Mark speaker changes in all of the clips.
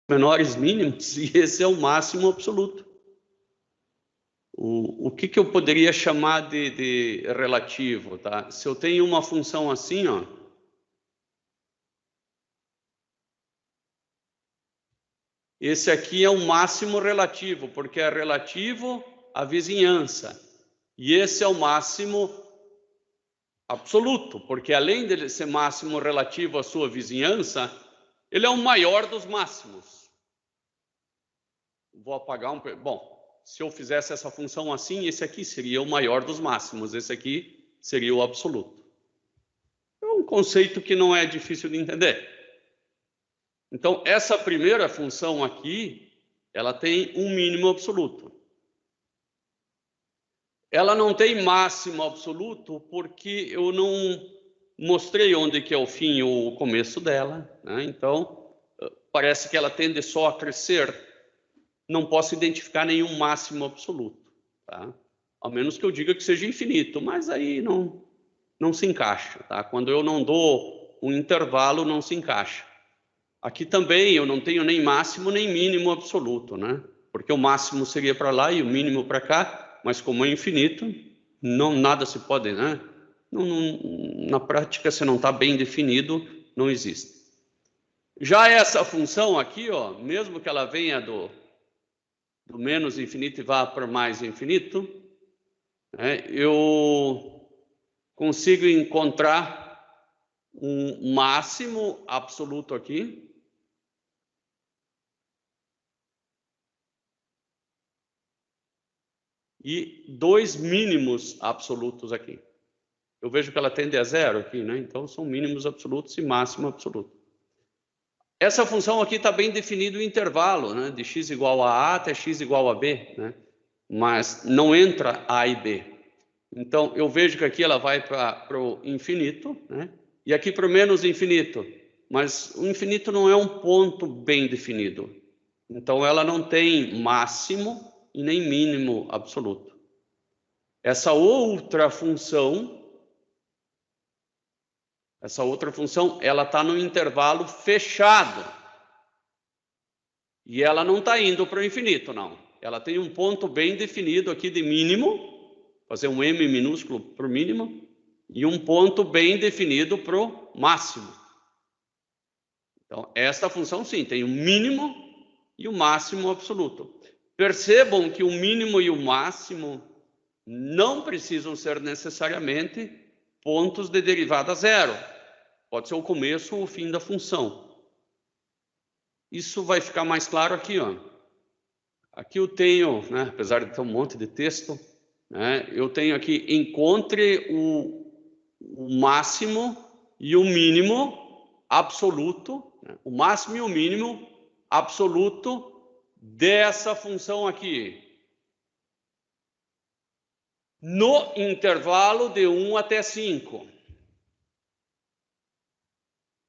Speaker 1: menores mínimos, e esse é o máximo absoluto. O que eu poderia chamar de relativo, tá? Se eu tenho uma função assim, ó, esse aqui é o máximo relativo, porque é relativo à vizinhança. E esse é o máximo absoluto, porque além de ser máximo relativo à sua vizinhança, ele é o maior dos máximos. Vou apagar um... Bom, se eu fizesse essa função assim, esse aqui seria o maior dos máximos, esse aqui seria o absoluto. É um conceito que não é difícil de entender. Então, essa primeira função aqui, ela tem um mínimo absoluto. Ela não tem máximo absoluto porque eu não mostrei onde que é o fim ou o começo dela, né? Então, parece que ela tende só a crescer. Não posso identificar nenhum máximo absoluto, tá? Ao menos que eu diga que seja infinito, mas aí não se encaixa, tá? Quando eu não dou um intervalo, não se encaixa. Aqui também eu não tenho nem máximo nem mínimo absoluto, né? Porque o máximo seria para lá e o mínimo para cá, mas como é infinito, nada se pode, né? Na prática, se não está bem definido, não existe. Já essa função aqui, ó, mesmo que ela venha do menos infinito e vá para mais infinito, né, eu consigo encontrar um máximo absoluto aqui, e dois mínimos absolutos aqui. Eu vejo que ela tende a zero aqui, né? Então são mínimos absolutos e máximo absoluto. Essa função aqui está bem definido o intervalo, né? De x igual a A até x igual a B, né? Mas não entra A e B. Então eu vejo que aqui ela vai para o infinito, né? E aqui para o menos infinito. Mas o infinito não é um ponto bem definido. Então ela não tem máximo e nem mínimo absoluto. Essa outra função, ela está no intervalo fechado. E ela não está indo para o infinito, não. Ela tem um ponto bem definido aqui de mínimo, fazer um m minúsculo para o mínimo, e um ponto bem definido para o máximo. Então, esta função, sim, tem o mínimo e o máximo absoluto. Percebam que o mínimo e o máximo não precisam ser necessariamente pontos de derivada zero. Pode ser o começo ou o fim da função. Isso vai ficar mais claro aqui, ó. Aqui eu tenho, né, apesar de ter um monte de texto, né, eu tenho aqui, encontre o máximo e o mínimo absoluto, né, o máximo e o mínimo absoluto dessa função aqui, no intervalo de 1 até 5.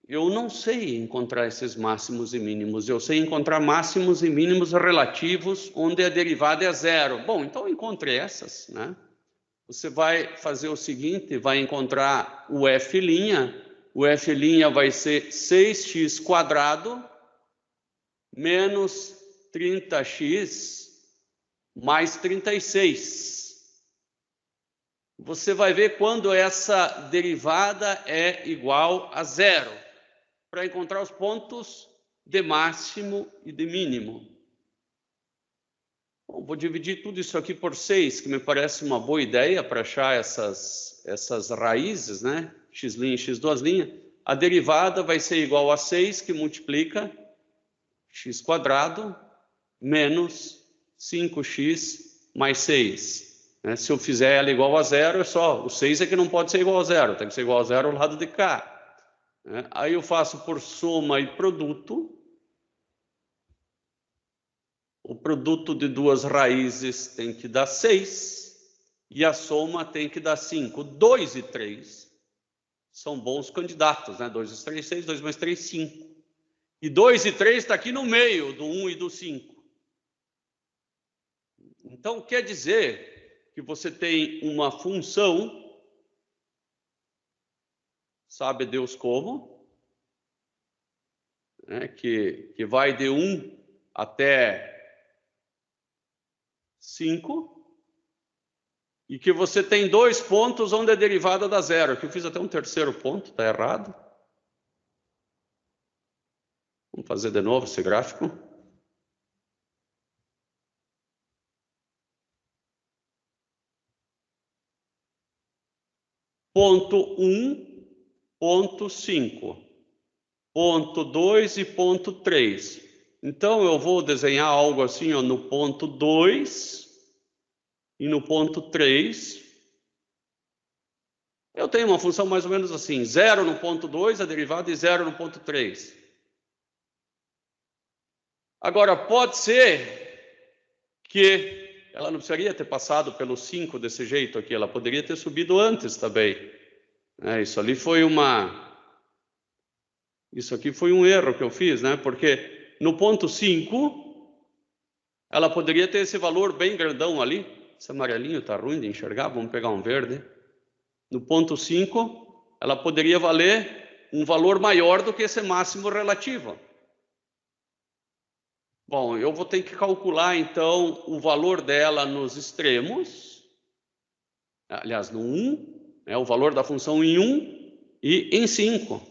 Speaker 1: Eu não sei encontrar esses máximos e mínimos. Eu sei encontrar máximos e mínimos relativos onde a derivada é zero. Bom, então encontre essas, né? Você vai fazer o seguinte, vai encontrar o f'. O f' vai ser 6x² menos 30x mais 36. Você vai ver quando essa derivada é igual a zero, para encontrar os pontos de máximo e de mínimo. Bom, vou dividir tudo isso aqui por 6, que me parece uma boa ideia para achar essas raízes, né? x' e x². A derivada vai ser igual a 6, que multiplica x² menos 5x mais 6. Se eu fizer ela igual a zero, é só o 6 é que não pode ser igual a zero, tem que ser igual a zero ao lado de cá. Aí eu faço por soma e produto. O produto de duas raízes tem que dar 6 e a soma tem que dar 5. 2 e 3 são bons candidatos, né? 2 × 3, 6, 2 mais 3, 5. E 2 e 3 está aqui no meio do 1 e do 5. Então, quer dizer que você tem uma função, sabe Deus como, né, que vai de 1 até 5, e que você tem 2 pontos onde a derivada dá zero. Aqui eu fiz até um terceiro ponto, está errado. Vamos fazer de novo esse gráfico. Ponto 1, ponto 5, ponto 2 e ponto 3. Então, eu vou desenhar algo assim, ó, no ponto 2 e no ponto 3. Eu tenho uma função mais ou menos assim, 0 no ponto 2, a derivada, e 0 no ponto 3. Agora, pode ser que ela não precisaria ter passado pelo 5 desse jeito aqui, ela poderia ter subido antes também. Isso aqui foi um erro que eu fiz, né? Porque no ponto 5, ela poderia ter esse valor bem grandão ali. Esse amarelinho está ruim de enxergar, vamos pegar um verde. No ponto 5, ela poderia valer um valor maior do que esse máximo relativo. Bom, eu vou ter que calcular, então, o valor dela nos extremos. Aliás, no 1, o valor da função em 1 e em 5.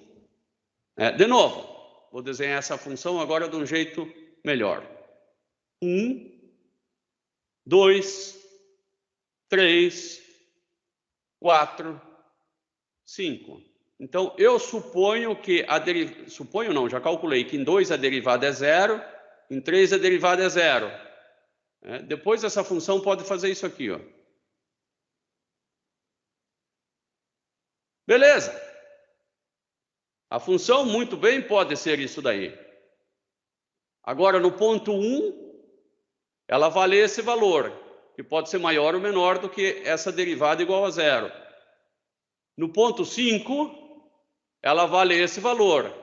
Speaker 1: De novo, vou desenhar essa função agora de um jeito melhor. 1, 2, 3, 4, 5. Então, eu suponho que a derivada... Suponho não, já calculei que em 2 a derivada é 0, em 3 a derivada é 0. Depois essa função pode fazer isso aqui, ó. Beleza. A função muito bem pode ser isso daí. Agora, no ponto 1, ela vale esse valor, que pode ser maior ou menor do que essa derivada igual a 0. No ponto 5, ela vale esse valor,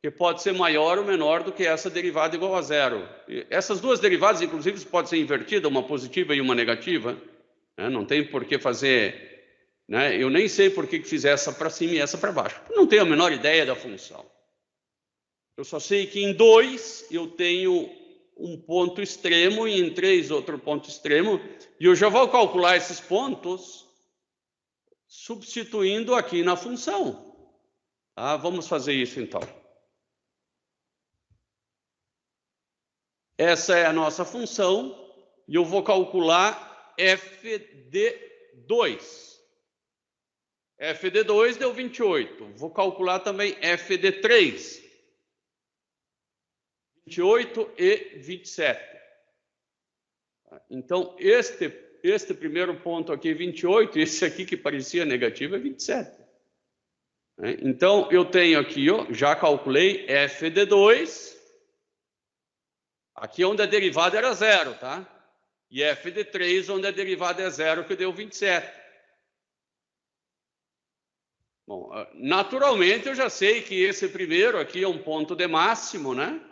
Speaker 1: que pode ser maior ou menor do que essa derivada igual a 0. Essas duas derivadas, inclusive, podem ser invertidas, uma positiva e uma negativa. Não tem por que fazer... Eu nem sei por que fiz essa para cima e essa para baixo. Não tenho a menor ideia da função. Eu só sei que em 2 eu tenho um ponto extremo e em 3 outro ponto extremo. E eu já vou calcular esses pontos substituindo aqui na função. Vamos fazer isso então. Essa é a nossa função e eu vou calcular f de 2. F de 2 deu 28. Vou calcular também f de 3. 28 e 27. Então, este primeiro ponto aqui é 28, e esse aqui que parecia negativo é 27. Então, eu tenho aqui, ó, já calculei f de 2, aqui onde a derivada era 0, tá? E f de 3, onde a derivada é 0, que deu 27. Bom, naturalmente eu já sei que esse primeiro aqui é um ponto de máximo, né?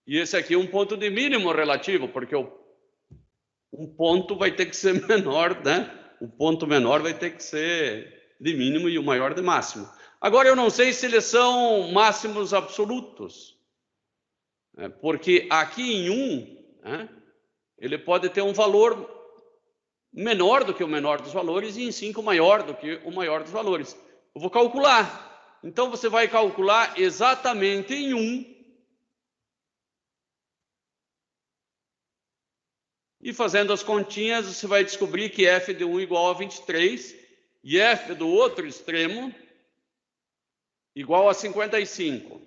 Speaker 1: E esse aqui é um ponto de mínimo relativo, porque um ponto vai ter que ser menor, né? O ponto menor vai ter que ser de mínimo e o maior de máximo. Agora, eu não sei se eles são máximos absolutos, porque aqui em 1, ele pode ter um valor menor do que o menor dos valores e em 5 maior do que o maior dos valores. Eu vou calcular. Então, você vai calcular exatamente em 1. E fazendo as continhas, você vai descobrir que f de 1 igual a 23 e f do outro extremo igual a 55.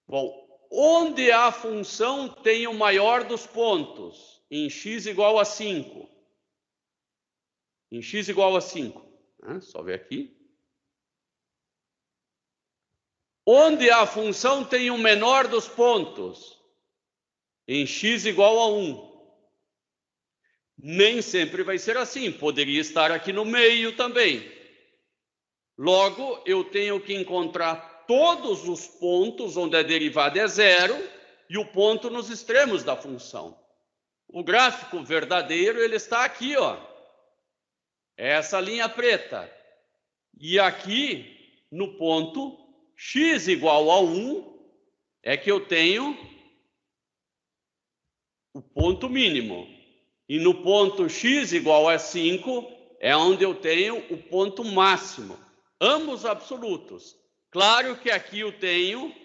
Speaker 1: Bom, onde a função tem o maior dos pontos? Em x igual a 5. Em x igual a 5. Só ver aqui. Onde a função tem o menor dos pontos? Em x igual a 1. Nem sempre vai ser assim, poderia estar aqui no meio também. Logo, eu tenho que encontrar todos os pontos onde a derivada é 0 e o ponto nos extremos da função. O gráfico verdadeiro, ele está aqui, ó. Essa linha preta. E aqui, no ponto x igual a 1, é que eu tenho o ponto mínimo. E no ponto x igual a 5 é onde eu tenho o ponto máximo. Ambos absolutos. Claro que aqui eu tenho,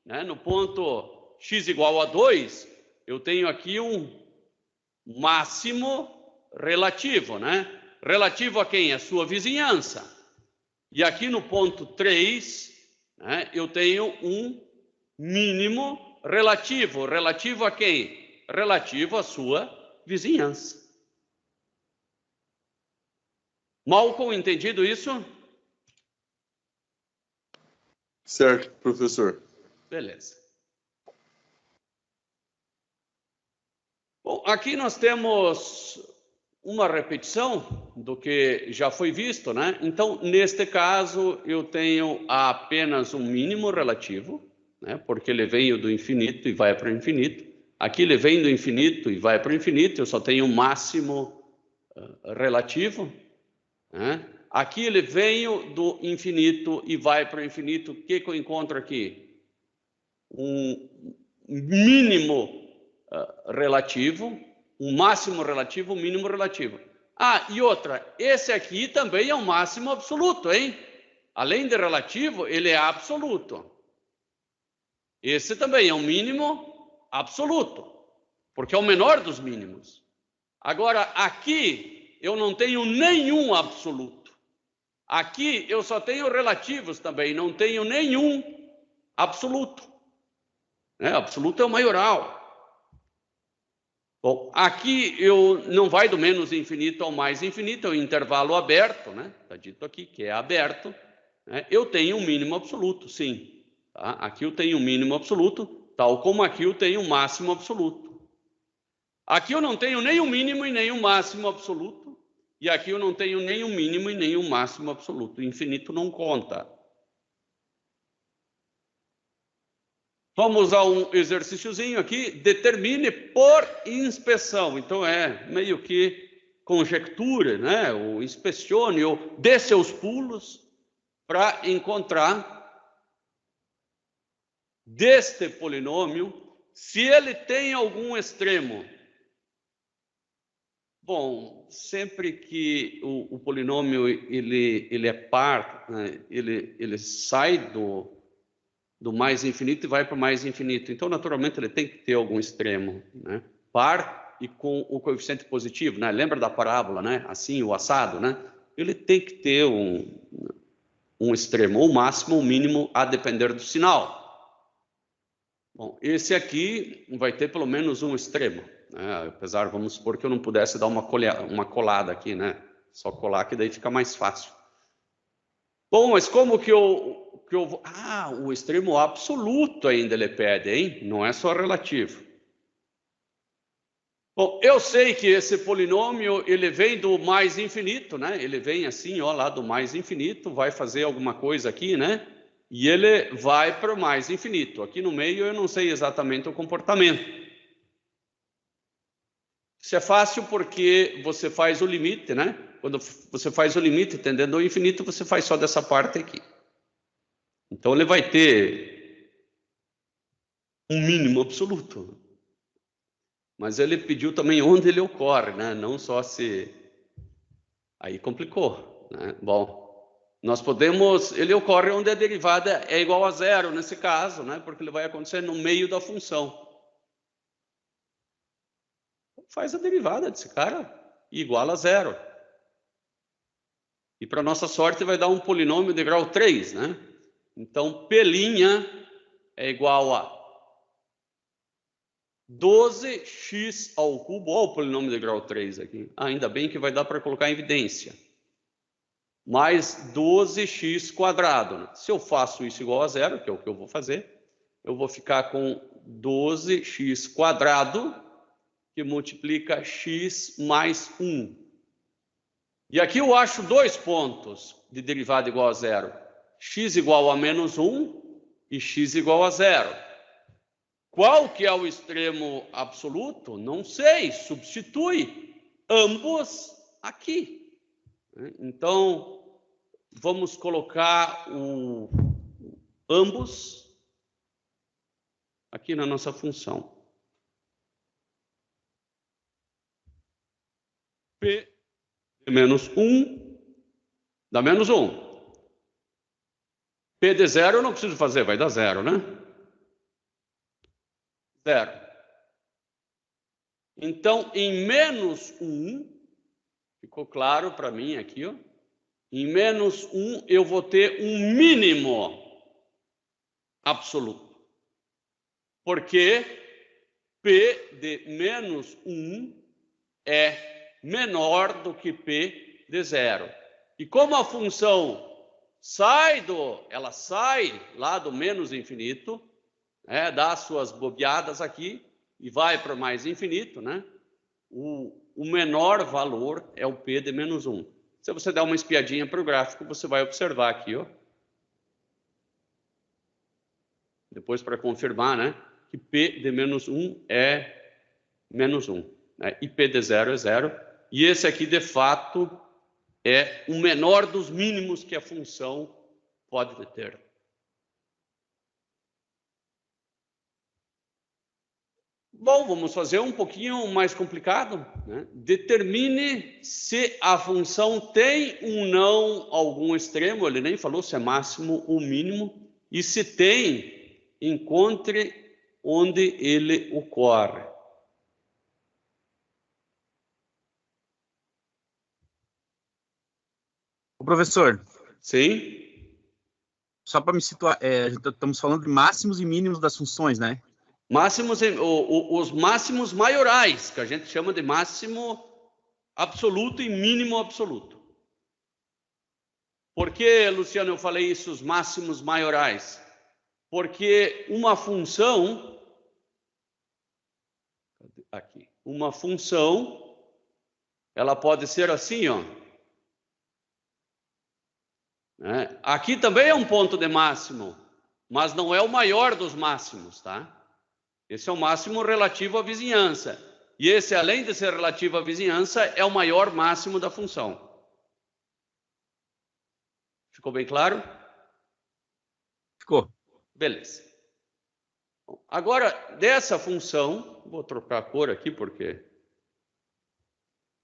Speaker 1: né, no ponto x igual a 2, eu tenho aqui um máximo relativo, né? Relativo a quem? A sua vizinhança. E aqui no ponto 3, né, eu tenho um mínimo relativo. Relativo a quem? Relativo à sua vizinhança. Malcolm, entendido isso?
Speaker 2: Certo, professor.
Speaker 1: Beleza. Bom, aqui nós temos uma repetição do que já foi visto, né? Então, neste caso, eu tenho apenas um mínimo relativo, né? Porque ele veio do infinito e vai para o infinito. Aqui ele vem do infinito e vai para o infinito, eu só tenho um máximo relativo, né? Aqui ele veio do infinito e vai para o infinito. O que eu encontro aqui? Um mínimo relativo, um máximo relativo, um mínimo relativo. Ah, e outra, esse aqui também é um máximo absoluto, hein? Além de relativo, ele é absoluto. Esse também é um mínimo absoluto, porque é o menor dos mínimos. Agora, aqui eu não tenho nenhum absoluto. Aqui eu só tenho relativos também, não tenho nenhum absoluto. Absoluto é o maioral. Bom, aqui eu não vai do menos infinito ao mais infinito, é um intervalo aberto, né? Está dito aqui que é aberto. Né? Eu tenho um mínimo absoluto, sim. Tá? Aqui eu tenho um mínimo absoluto, tal como aqui eu tenho um máximo absoluto. Aqui eu não tenho nem um mínimo e nem um máximo absoluto. E aqui eu não tenho nem um mínimo e nem um máximo absoluto. O infinito não conta. Vamos a um exercíciozinho aqui. Determine por inspeção. Então, é meio que conjecture, né? Ou inspecione, ou dê seus pulos para encontrar deste polinômio se ele tem algum extremo. Bom, sempre que o polinômio ele é par, né? ele sai do mais infinito e vai para o mais infinito. Então, naturalmente, ele tem que ter algum extremo, né? Par e com o coeficiente positivo, né? Lembra da parábola, né? Assim, o assado, né? Ele tem que ter um extremo, ou máximo ou mínimo, a depender do sinal. Bom, esse aqui vai ter pelo menos um extremo, né? Apesar, vamos supor que eu não pudesse dar uma colada aqui, né? Só colar que daí fica mais fácil. Bom, mas como que eu vou... Ah, o extremo absoluto ainda ele pede, hein? Não é só relativo. Bom, eu sei que esse polinômio, ele vem do mais infinito, né? Ele vem assim, ó, lá do mais infinito, vai fazer alguma coisa aqui, né? E ele vai para o mais infinito. Aqui no meio eu não sei exatamente o comportamento. Isso é fácil porque você faz o limite, né? Quando você faz o limite tendendo ao infinito, você faz só dessa parte aqui. Então ele vai ter um mínimo absoluto. Mas ele pediu também onde ele ocorre, né? Não só se... Aí complicou, né? Bom, nós podemos... Ele ocorre onde a derivada é igual a zero, nesse caso, né? Porque ele vai acontecer no meio da função. Faz a derivada desse cara igual a zero. E para nossa sorte vai dar um polinômio de grau 3, né? Então, P' é igual a 12x ao cubo. Olha o polinômio de grau 3 aqui. Ainda bem que vai dar para colocar em evidência. Mais 12x quadrado. Né? Se eu faço isso igual a zero, que é o que eu vou fazer, eu vou ficar com 12x quadrado, que multiplica x mais 1. E aqui eu acho dois pontos de derivada igual a zero. X igual a menos 1 e x igual a zero. Qual que é o extremo absoluto? Não sei. Substitui ambos aqui. Então, vamos colocar ambos aqui na nossa função. P de menos 1 dá menos 1. P de 0 eu não preciso fazer, vai dar 0, né? 0. Então, em menos 1, ficou claro para mim aqui, ó. Em menos 1 eu vou ter um mínimo absoluto. Porque P de menos 1 é menor do que P de 0. E como a função ela sai lá do menos infinito, né, dá suas bobeadas aqui e vai para mais infinito, né? O menor valor é o P de menos 1. Se você der uma espiadinha para o gráfico, você vai observar aqui, ó. Depois para confirmar, né? Que P de menos 1 é menos 1. Né? E P de 0 é 0. E esse aqui, de fato, é o menor dos mínimos que a função pode ter. Bom, vamos fazer um pouquinho mais complicado, né? Determine se a função tem um não algum extremo, ele nem falou se é máximo ou mínimo, e se tem, encontre onde ele ocorre.
Speaker 3: Professor.
Speaker 1: Sim?
Speaker 3: Só para me situar, estamos falando de máximos e mínimos das funções, né?
Speaker 1: Máximos, os máximos maiorais, que a gente chama de máximo absoluto e mínimo absoluto. Por que, Luciano, eu falei isso, os máximos maiorais? Porque uma função, aqui, uma função, ela pode ser assim, ó. Né? Aqui também é um ponto de máximo, mas não é o maior dos máximos, tá? Esse é o máximo relativo à vizinhança. E esse, além de ser relativo à vizinhança, é o maior máximo da função. Ficou bem claro?
Speaker 3: Ficou.
Speaker 1: Beleza. Bom, agora, dessa função, vou trocar a cor aqui porque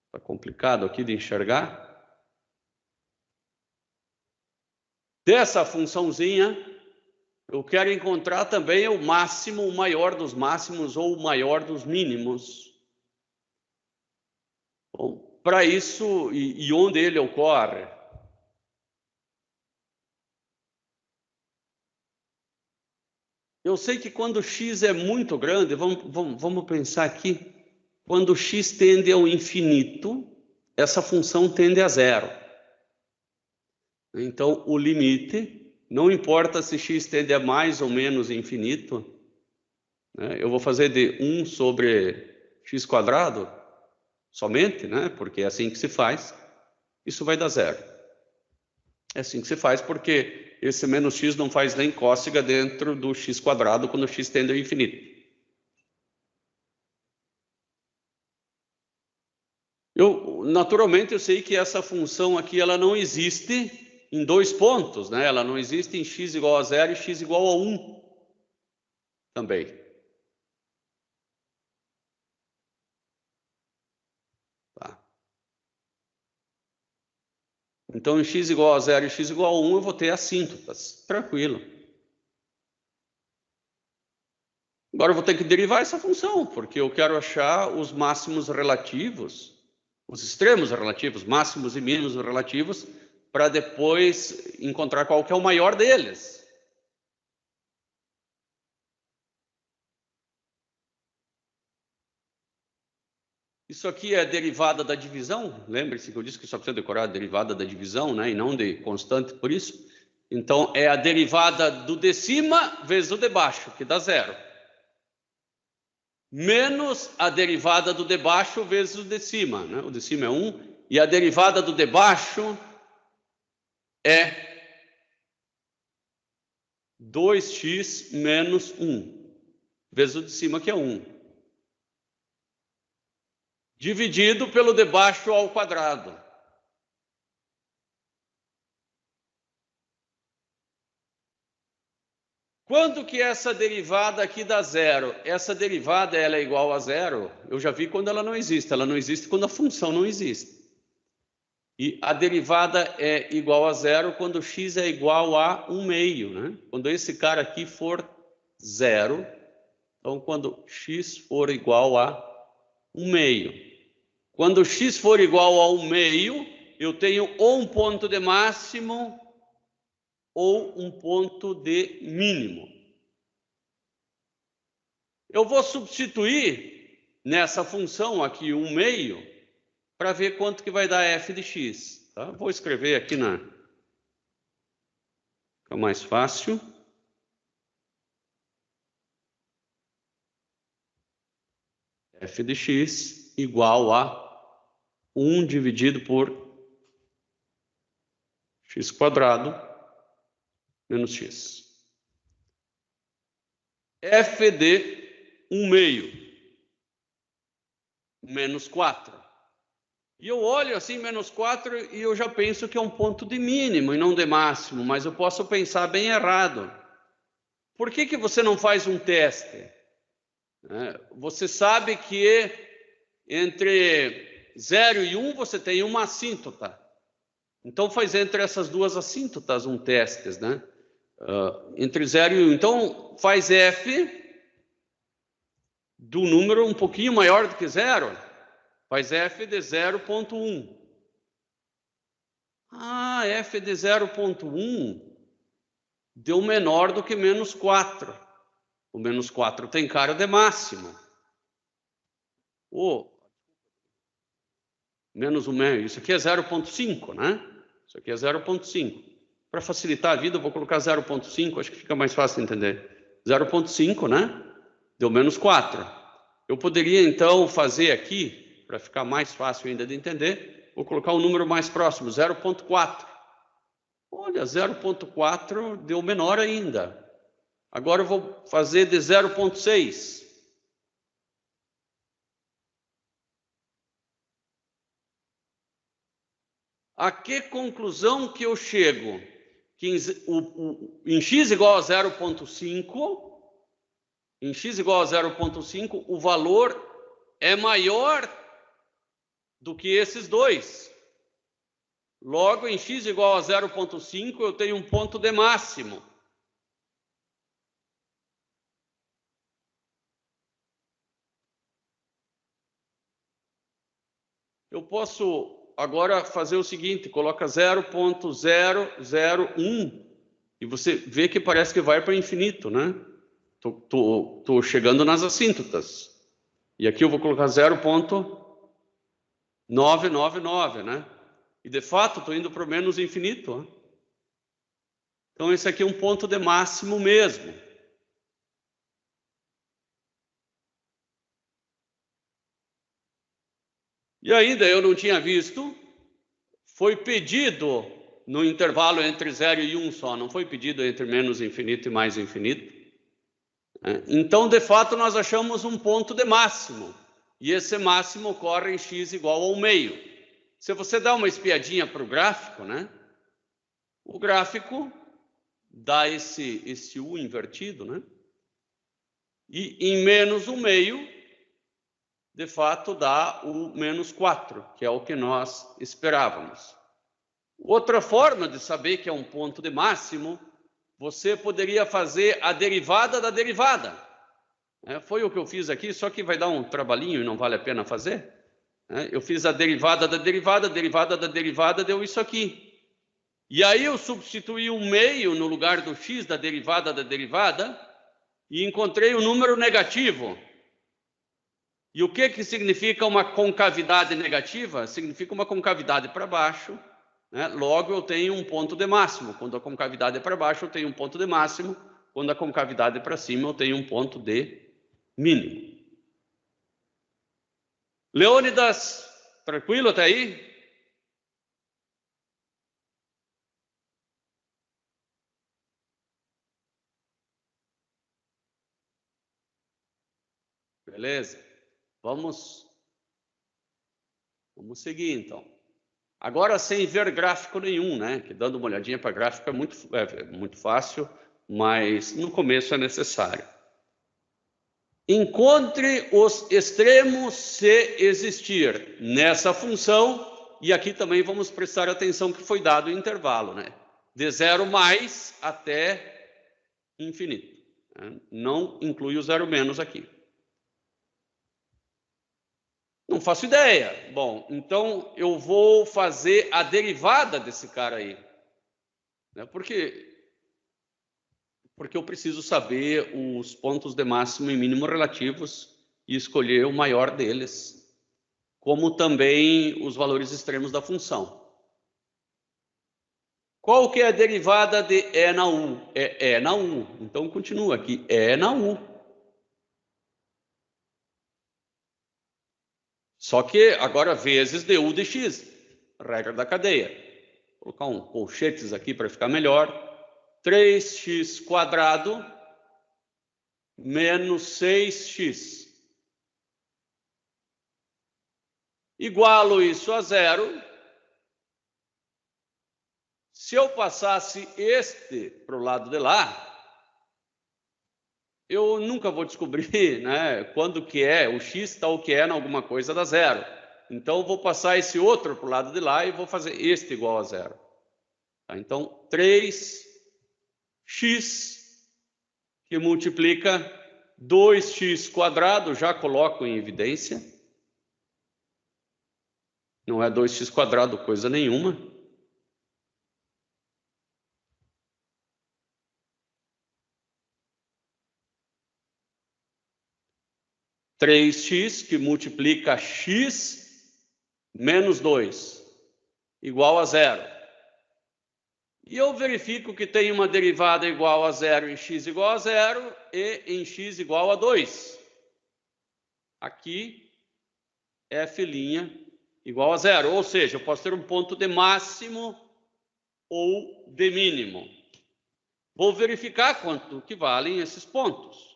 Speaker 1: está complicado aqui de enxergar. Dessa funçãozinha, eu quero encontrar também o máximo, o maior dos máximos ou o maior dos mínimos. Bom, para isso, e onde ele ocorre? Eu sei que quando x é muito grande, vamos pensar aqui, quando x tende ao infinito, essa função tende a 0. Então, o limite, não importa se x tende a mais ou menos infinito, né, eu vou fazer de 1 sobre x quadrado, somente, né, porque é assim que se faz, isso vai dar 0. É assim que se faz porque esse menos x não faz nem cócega dentro do x quadrado quando x tende ao infinito. Naturalmente, eu sei que essa função aqui ela não existe em 2 pontos, né? Ela não existe em x igual a 0 e x igual a 1 também. Tá. Então, em x igual a 0 e x igual a 1, eu vou ter assíntotas. Tranquilo. Agora eu vou ter que derivar essa função, porque eu quero achar os máximos relativos, os extremos relativos, máximos e mínimos relativos, para depois encontrar qual que é o maior deles. Isso aqui é a derivada da divisão. Lembre-se que eu disse que só precisa decorar a derivada da divisão, né? E não de constante por isso. Então, é a derivada do de cima vezes o de baixo, que dá 0. Menos a derivada do de baixo vezes o de cima, né? O de cima é 1. E a derivada do de baixo é 2x menos 1. Vezes o de cima, que é 1. Dividido pelo de baixo ao quadrado. Quando que essa derivada aqui dá zero? Essa derivada ela é igual a zero? Eu já vi quando ela não existe. Ela não existe quando a função não existe. E a derivada é igual a zero quando x é igual a 1/2, né? Quando esse cara aqui for zero, então quando x for igual a 1/2. Quando x for igual a 1/2, eu tenho ou um ponto de máximo ou um ponto de mínimo. Eu vou substituir nessa função aqui 1/2 para ver quanto que vai dar f de x. Tá? Vou escrever aqui na... Fica mais fácil. F de x igual a 1 dividido por x² menos x. F de 1/2 menos 4. E eu olho assim, menos 4, e eu já penso que é um ponto de mínimo e não de máximo, mas eu posso pensar bem errado. Por que que você não faz um teste? Você sabe que entre 0 e 1 você tem uma assíntota. Então faz entre essas duas assíntotas um teste, né? Entre 0 e 1. Então faz f do número um pouquinho maior do que 0. Faz f de 0,1. Ah, f de 0,1 deu menor do que menos 4. O menos 4 tem cara de máximo. Menos 1/2. Isso aqui é 0,5, né? Isso aqui é 0,5. Para facilitar a vida, eu vou colocar 0,5. Acho que fica mais fácil de entender. 0,5, né? Deu menos 4. Eu poderia, então, fazer aqui... Para ficar mais fácil ainda de entender, vou colocar o número mais próximo, 0,4. Olha, 0,4 deu menor ainda. Agora eu vou fazer de 0,6. A que conclusão que eu chego? Que em x igual a 0,5, em x igual a 0,5, o valor é maior do que esses dois. Logo, em x igual a 0,5, eu tenho um ponto de máximo. Eu posso agora fazer o seguinte, coloca 0,001 e você vê que parece que vai para infinito, né? Tô chegando nas assíntotas. E aqui eu vou colocar 0,999, né? E de fato estou indo para o menos infinito. Né? Então esse aqui é um ponto de máximo mesmo. E ainda eu não tinha visto, foi pedido no intervalo entre 0 e 1 só, não foi pedido entre menos infinito e mais infinito. Então, de fato, nós achamos um ponto de máximo. E esse máximo ocorre em x igual a 1/2. Se você dá uma espiadinha para o gráfico, né? O gráfico dá esse U invertido, né? E em menos 1/2, de fato, dá o menos 4, que é o que nós esperávamos. Outra forma de saber que é um ponto de máximo, você poderia fazer a derivada da derivada. Foi o que eu fiz aqui, só que vai dar um trabalhinho e não vale a pena fazer. Eu fiz a derivada da derivada deu isso aqui. E aí eu substituí 1/2 no lugar do x da derivada e encontrei o número negativo. E o que significa uma concavidade negativa? Significa uma concavidade para baixo, né? Logo eu tenho um ponto de máximo. Quando a concavidade é para baixo, eu tenho um ponto de máximo. Quando a concavidade é para cima, eu tenho um ponto de mínimo. Leônidas, tranquilo até aí? Beleza? Vamos seguir, então. Agora, sem ver gráfico nenhum, né? Que dando uma olhadinha para gráfico é muito fácil. mas no começo é necessário. Encontre os extremos se existir nessa função, e aqui também vamos prestar atenção que foi dado o intervalo, né? De 0 mais até infinito. Não inclui o 0 menos aqui. Não faço ideia. Bom, então eu vou fazer a derivada desse cara aí. Né? Porque eu preciso saber os pontos de máximo e mínimo relativos e escolher o maior deles, como também os valores extremos da função. Qual que é a derivada de E na U? É E na U. Então, continua aqui, E na U. Só que agora vezes du de x, regra da cadeia. Vou colocar um colchetes aqui para ficar melhor. 3x² menos 6x. Igualo isso a 0. Se eu passasse este para o lado de lá, eu nunca vou descobrir, né, quando que é o x tal que é em alguma coisa dá 0. Então, eu vou passar esse outro para o lado de lá e vou fazer este igual a 0. Tá? Então, 3x que multiplica 2x², já coloco em evidência. Não é 2x² coisa nenhuma. Três x que multiplica x menos 2 igual a 0. E eu verifico que tem uma derivada igual a 0 em x igual a 0 e em x igual a 2. Aqui, f' igual a 0. Ou seja, eu posso ter um ponto de máximo ou de mínimo. Vou verificar quanto que valem esses pontos.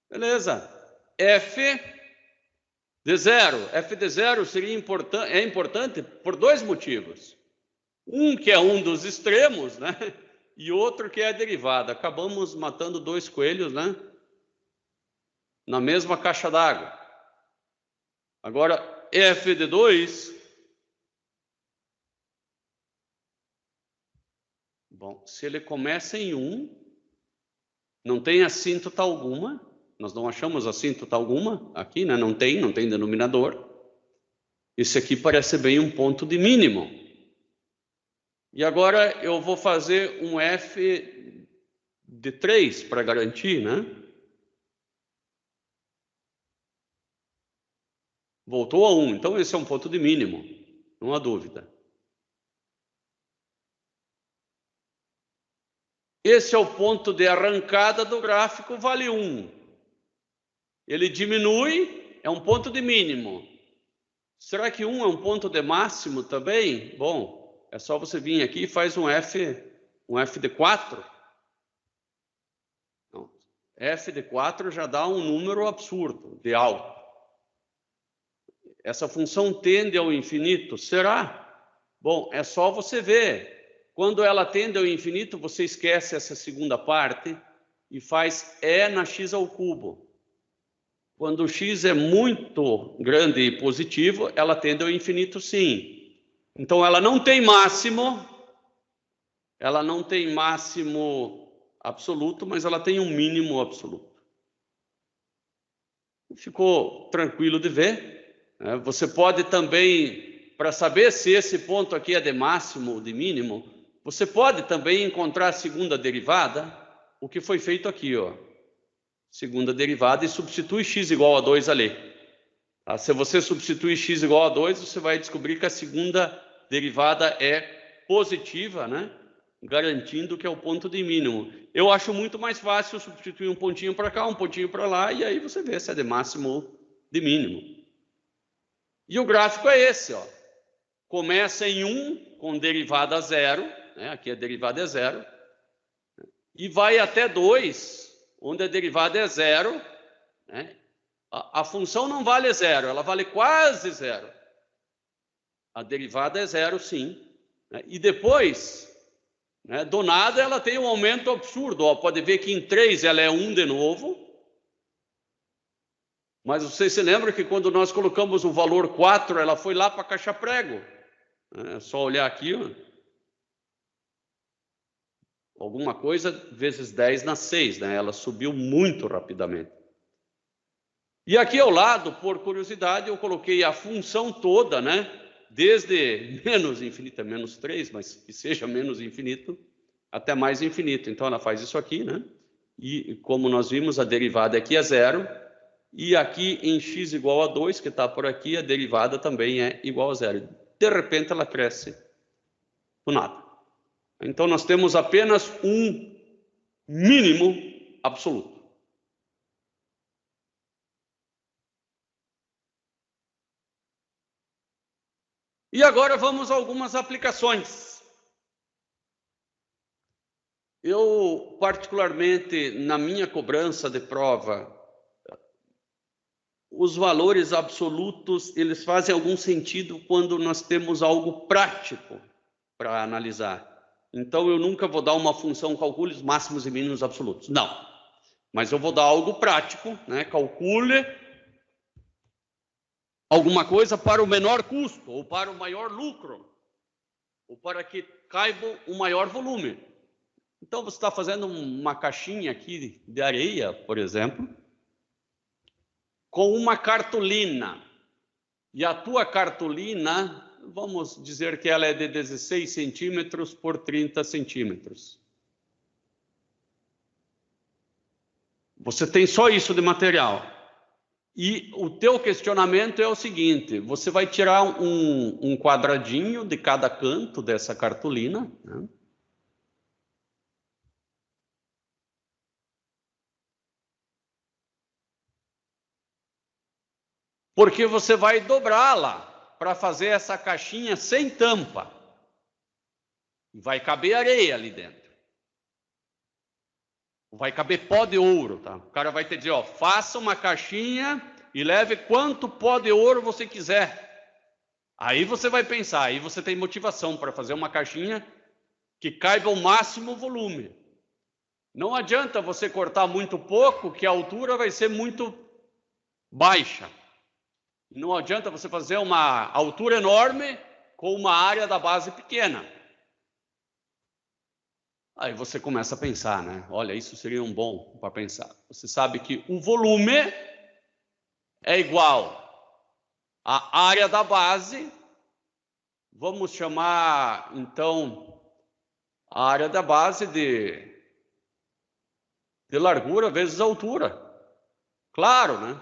Speaker 1: Beleza. F de 0. F de 0 é importante por dois motivos. Um que é um dos extremos, né? E outro que é a derivada. Acabamos matando dois coelhos, né? Na mesma caixa d'água. Agora, F de 2. Bom, se ele começa em 1, não tem assíntota alguma. Nós não achamos assíntota alguma aqui, né? Não tem denominador. Esse aqui parece bem um ponto de mínimo. E agora eu vou fazer um f de 3 para garantir, né? Voltou a 1. Então esse é um ponto de mínimo, não há dúvida. Esse é o ponto de arrancada do gráfico, vale 1. Ele diminui, é um ponto de mínimo. Será que 1 é um ponto de máximo também? Bom, é só você vir aqui e faz um f de 4. Não, f de 4 já dá um número absurdo, de alto. Essa função tende ao infinito, será? Bom, é só você ver. Quando ela tende ao infinito, você esquece essa segunda parte e faz e na x ao cubo. Quando o x é muito grande e positivo, ela tende ao infinito, sim. Então, ela não tem máximo absoluto, mas ela tem um mínimo absoluto. Ficou tranquilo de ver? Você pode também, para saber se esse ponto aqui é de máximo ou de mínimo, você pode também encontrar a segunda derivada, o que foi feito aqui, ó. Segunda derivada e substitui x igual a 2 ali. Tá? Se você substituir x igual a 2, você vai descobrir que a segunda derivada é positiva, né? Garantindo que é o ponto de mínimo. Eu acho muito mais fácil substituir um pontinho para cá, um pontinho para lá, e aí você vê se é de máximo ou de mínimo. E o gráfico é esse, ó. Começa em 1 com derivada 0, né? Aqui a derivada é 0, e vai até 2, onde a derivada é 0, né? A função não vale 0, ela vale quase 0. A derivada é zero, sim. E depois, né, do nada, ela tem um aumento absurdo. Ó, pode ver que em 3 ela é 1 de novo. Mas vocês se lembram que quando nós colocamos o valor 4, ela foi lá para a caixa prego. É só olhar aqui, ó. Alguma coisa vezes 10 na 6, né? Ela subiu muito rapidamente. E aqui ao lado, por curiosidade, eu coloquei a função toda, né? Desde menos infinito, é menos 3, mas que seja menos infinito, até mais infinito. Então, ela faz isso aqui, né? E como nós vimos, a derivada aqui é zero. E aqui em x igual a 2, que está por aqui, a derivada também é igual a zero. De repente, ela cresce do nada. Então, nós temos apenas um mínimo absoluto. E agora vamos a algumas aplicações. Eu, particularmente, na minha cobrança de prova, os valores absolutos, eles fazem algum sentido quando nós temos algo prático para analisar. Então, eu nunca vou dar uma função calcule os máximos e mínimos absolutos. Não. Mas eu vou dar algo prático, né? Calcule alguma coisa para o menor custo, ou para o maior lucro, ou para que caiba o maior volume. Então, você está fazendo uma caixinha aqui de areia, por exemplo, com uma cartolina. E a tua cartolina, vamos dizer que ela é de 16 centímetros por 30 centímetros. Você tem só isso de material. E o teu questionamento é o seguinte, você vai tirar um quadradinho de cada canto dessa cartolina, né? Porque você vai dobrá-la para fazer essa caixinha sem tampa. Vai caber areia ali dentro. Vai caber pó de ouro, tá? O cara vai te dizer, ó, faça uma caixinha e leve quanto pó de ouro você quiser. Aí você vai pensar, aí você tem motivação para fazer uma caixinha que caiba o máximo volume. Não adianta você cortar muito pouco, que a altura vai ser muito baixa. Não adianta você fazer uma altura enorme com uma área da base pequena. Aí você começa a pensar, né? Olha, isso seria um bom para pensar. Você sabe que o volume é igual à área da base. Vamos chamar, então, a área da base de largura vezes altura. Claro, né?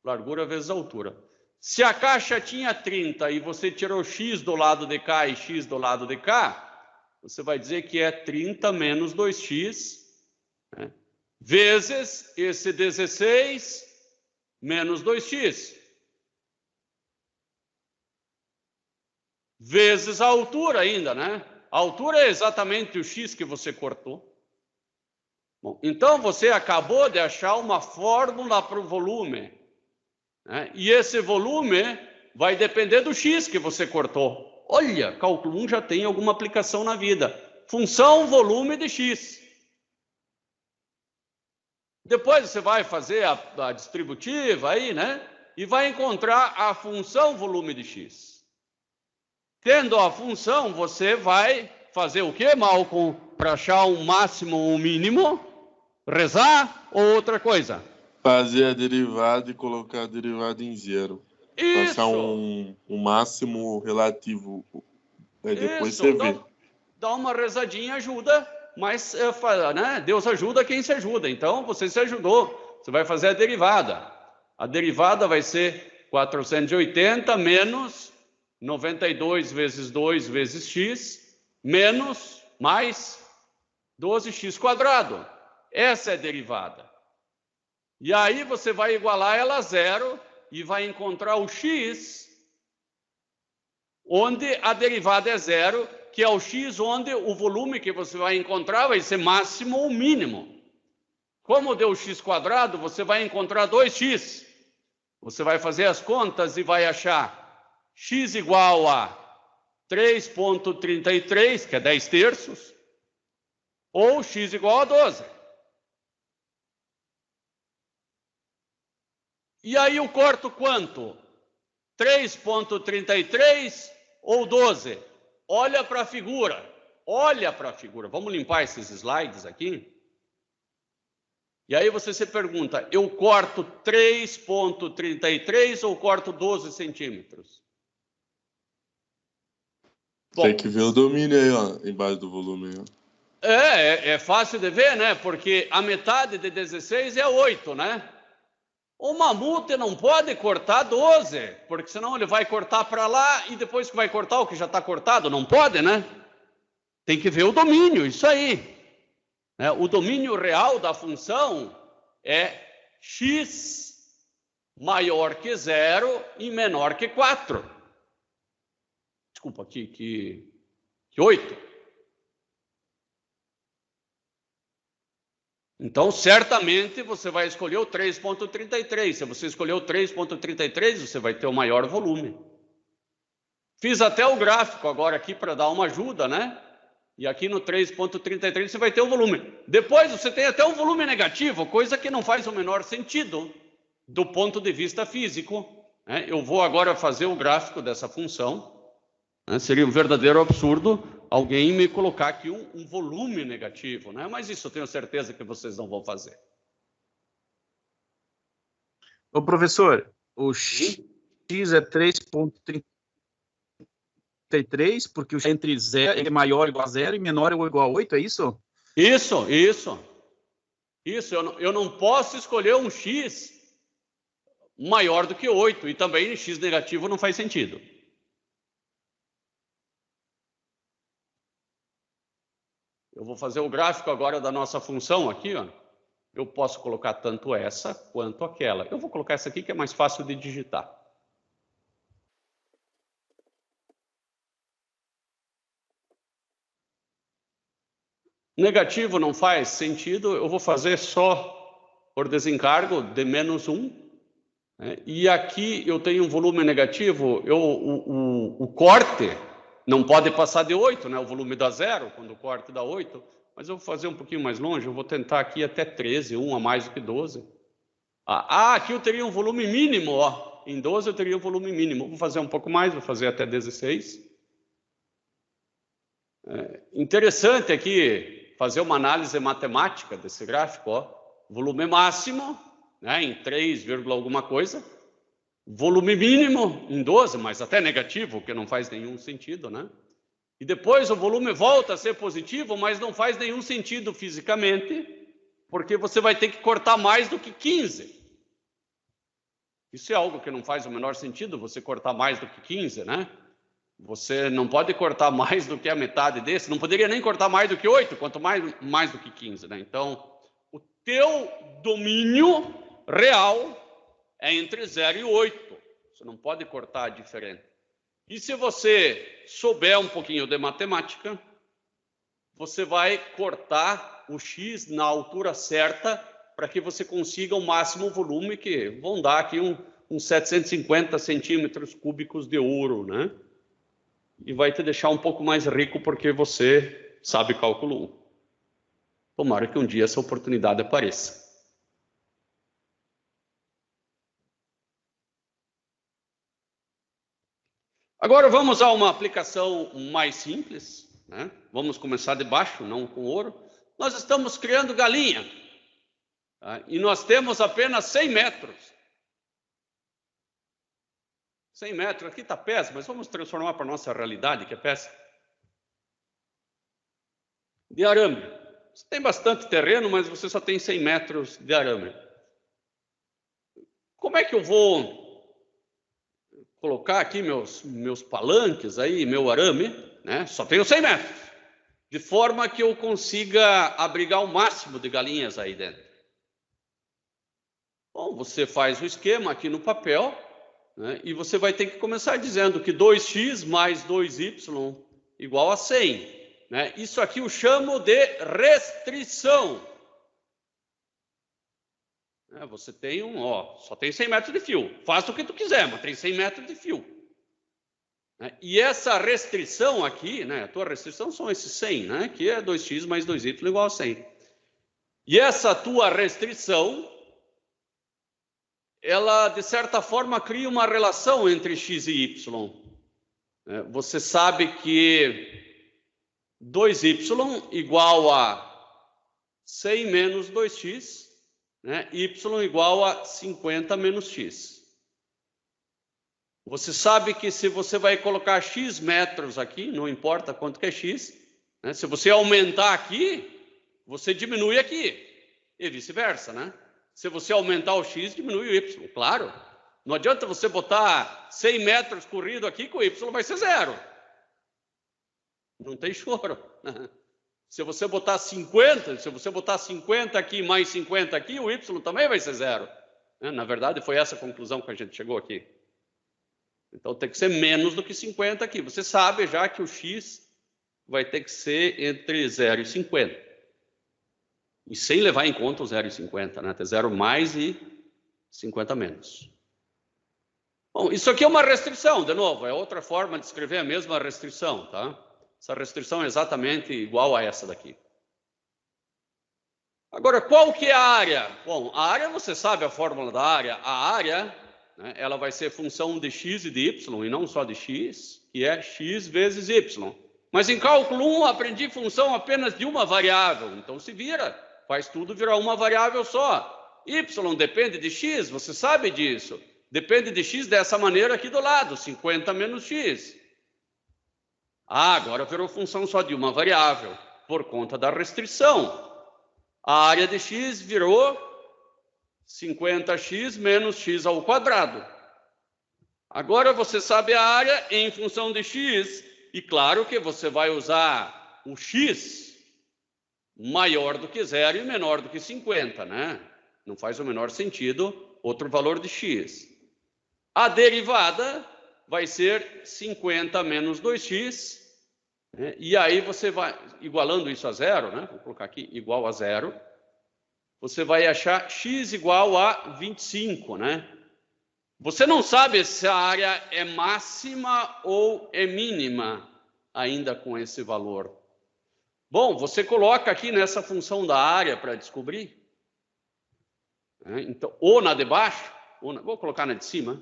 Speaker 1: Largura vezes altura. Se a caixa tinha 30 e você tirou x do lado de cá e x do lado de cá, você vai dizer que é 30 menos 2x, né, vezes esse 16 menos 2x, vezes a altura ainda, né? A altura é exatamente o x que você cortou. Bom, então, você acabou de achar uma fórmula para o volume, né? E esse volume vai depender do x que você cortou. Olha, cálculo 1 já tem alguma aplicação na vida. Função volume de x. Depois você vai fazer a distributiva aí, né? E vai encontrar a função volume de x. Tendo a função, você vai fazer o quê, Malcolm? Para achar um máximo ou um mínimo? Rezar ou outra coisa?
Speaker 2: Fazer a derivada e colocar a derivada em zero.
Speaker 1: Isso.
Speaker 2: Achar um máximo relativo. Aí depois
Speaker 1: Isso.
Speaker 2: você vê.
Speaker 1: Dá uma rezadinha ajuda, mas né, Deus ajuda quem se ajuda. Então, você se ajudou. Você vai fazer a derivada. A derivada vai ser 480 menos 92 vezes 2 vezes x, menos mais 12x quadrado. Essa é a derivada. E aí você vai igualar ela a zero e vai encontrar o x, onde a derivada é zero, que é o x onde o volume que você vai encontrar vai ser máximo ou mínimo. Como deu x quadrado, você vai encontrar 2x. Você vai fazer as contas e vai achar x igual a 3,33, que é 10 terços, ou x igual a 12. E aí eu corto quanto? 3,33 ou 12? Olha para a figura. Olha para a figura. Vamos limpar esses slides aqui. E aí você se pergunta, eu corto 3,33 ou corto 12 centímetros?
Speaker 2: Bom, tem que ver o domínio aí, ó, embaixo do volume. Ó.
Speaker 1: É fácil de ver, né? Porque a metade de 16 é 8, né? O mamute não pode cortar 12, porque senão ele vai cortar para lá e depois que vai cortar o que já está cortado, não pode, né? Tem que ver o domínio, isso aí. O domínio real da função é x maior que 0 e menor que 4. Desculpa, que 8. Então, certamente, você vai escolher o 3,33. Se você escolher o 3,33, você vai ter o maior volume. Fiz até o gráfico agora aqui para dar uma ajuda, né? E aqui no 3,33 você vai ter o volume. Depois você tem até um volume negativo, coisa que não faz o menor sentido do ponto de vista físico. Eu vou agora fazer o gráfico dessa função. Seria um verdadeiro absurdo alguém me colocar aqui um volume negativo, né? Mas isso eu tenho certeza que vocês não vão fazer.
Speaker 3: Ô, professor, o x é 3,33, porque o x entre 0 é maior ou igual a 0 e menor ou igual a 8, é isso?
Speaker 1: Isso. Eu não posso escolher um x maior do que 8, e também x negativo não faz sentido. Eu vou fazer o gráfico agora da nossa função aqui, ó. Eu posso colocar tanto essa quanto aquela. Eu vou colocar essa aqui que é mais fácil de digitar. Negativo não faz sentido, eu vou fazer só por desencargo de menos 1. E aqui eu tenho um volume negativo, o corte não pode passar de 8, né? O volume dá 0, quando o corte dá 8. Mas eu vou fazer um pouquinho mais longe, eu vou tentar aqui até 13, 1 a mais do que 12. Aqui eu teria um volume mínimo, ó. Em 12 eu teria um volume mínimo. Vou fazer um pouco mais, vou fazer até 16. Interessante aqui fazer uma análise matemática desse gráfico, ó. Volume máximo, né, em 3, alguma coisa. Volume mínimo em 12, mas até negativo, que não faz nenhum sentido, né? E depois o volume volta a ser positivo, mas não faz nenhum sentido fisicamente, porque você vai ter que cortar mais do que 15. Isso é algo que não faz o menor sentido, você cortar mais do que 15, né? Você não pode cortar mais do que a metade desse, não poderia nem cortar mais do que 8, quanto mais do que 15, né? Então, o teu domínio real é entre 0 e 8. Você não pode cortar diferente. E se você souber um pouquinho de matemática, você vai cortar o x na altura certa para que você consiga o máximo volume, que vão dar aqui uns 750 centímetros cúbicos de ouro, né? E vai te deixar um pouco mais rico porque você sabe cálculo 1. Tomara que um dia essa oportunidade apareça. Agora vamos a uma aplicação mais simples, né? Vamos começar de baixo, não com ouro. Nós estamos criando galinha, tá? E nós temos apenas 100 metros. 100 metros, aqui está peça, mas vamos transformar para a nossa realidade, que é peça de arame. Você tem bastante terreno, mas você só tem 100 metros de arame. Como é que eu vou colocar aqui meus palanques, aí, meu arame, né? Só tenho 100 metros, de forma que eu consiga abrigar o máximo de galinhas aí dentro. Bom, você faz o esquema aqui no papel, né? E você vai ter que começar dizendo que 2x mais 2y igual a 100. Né? Isso aqui eu chamo de restrição. Você tem só tem 100 metros de fio. Faz o que tu quiser, mas tem 100 metros de fio. E essa restrição aqui, né, a tua restrição são esses 100, né, que é 2x mais 2y igual a 100. E essa tua restrição, ela, de certa forma, cria uma relação entre x e y. Você sabe que 2y igual a 100 menos 2x, né, y igual a 50 menos x. Você sabe que se você vai colocar x metros aqui, não importa quanto que é x, né, se você aumentar aqui, você diminui aqui, e vice-versa, né? Se você aumentar o x, diminui o y, claro. Não adianta você botar 100 metros corrido aqui que o y vai ser 0. Não tem choro. Se você botar 50, se você botar 50 aqui mais 50 aqui, o y também vai ser 0. Na verdade, foi essa a conclusão que a gente chegou aqui. Então, tem que ser menos do que 50 aqui. Você sabe já que o x vai ter que ser entre 0 e 50. E sem levar em conta o 0 e 50, né? Ter 0 mais e 50 menos. Bom, isso aqui é uma restrição, de novo, é outra forma de escrever a mesma restrição, tá? Essa restrição é exatamente igual a essa daqui. Agora, qual que é a área? Bom, a área, você sabe a fórmula da área. A área, né, ela vai ser função de x e de y, e não só de x, que é x vezes y. Mas em cálculo 1, aprendi função apenas de uma variável. Então, se vira, faz tudo virar uma variável só. Y depende de x, você sabe disso. Depende de x dessa maneira aqui do lado, 50 menos x. Agora virou função só de uma variável, por conta da restrição. A área de x virou 50x menos x ao quadrado. Agora você sabe a área em função de x, e claro que você vai usar o x maior do que 0 e menor do que 50, né? Não faz o menor sentido outro valor de x. A derivada vai ser 50 menos 2x, né? E aí você vai, igualando isso a 0, né? Vou colocar aqui igual a 0, você vai achar x igual a 25, né? Você não sabe se a área é máxima ou é mínima ainda com esse valor. Bom, você coloca aqui nessa função da área para descobrir. Então, ou na de baixo, vou colocar na de cima.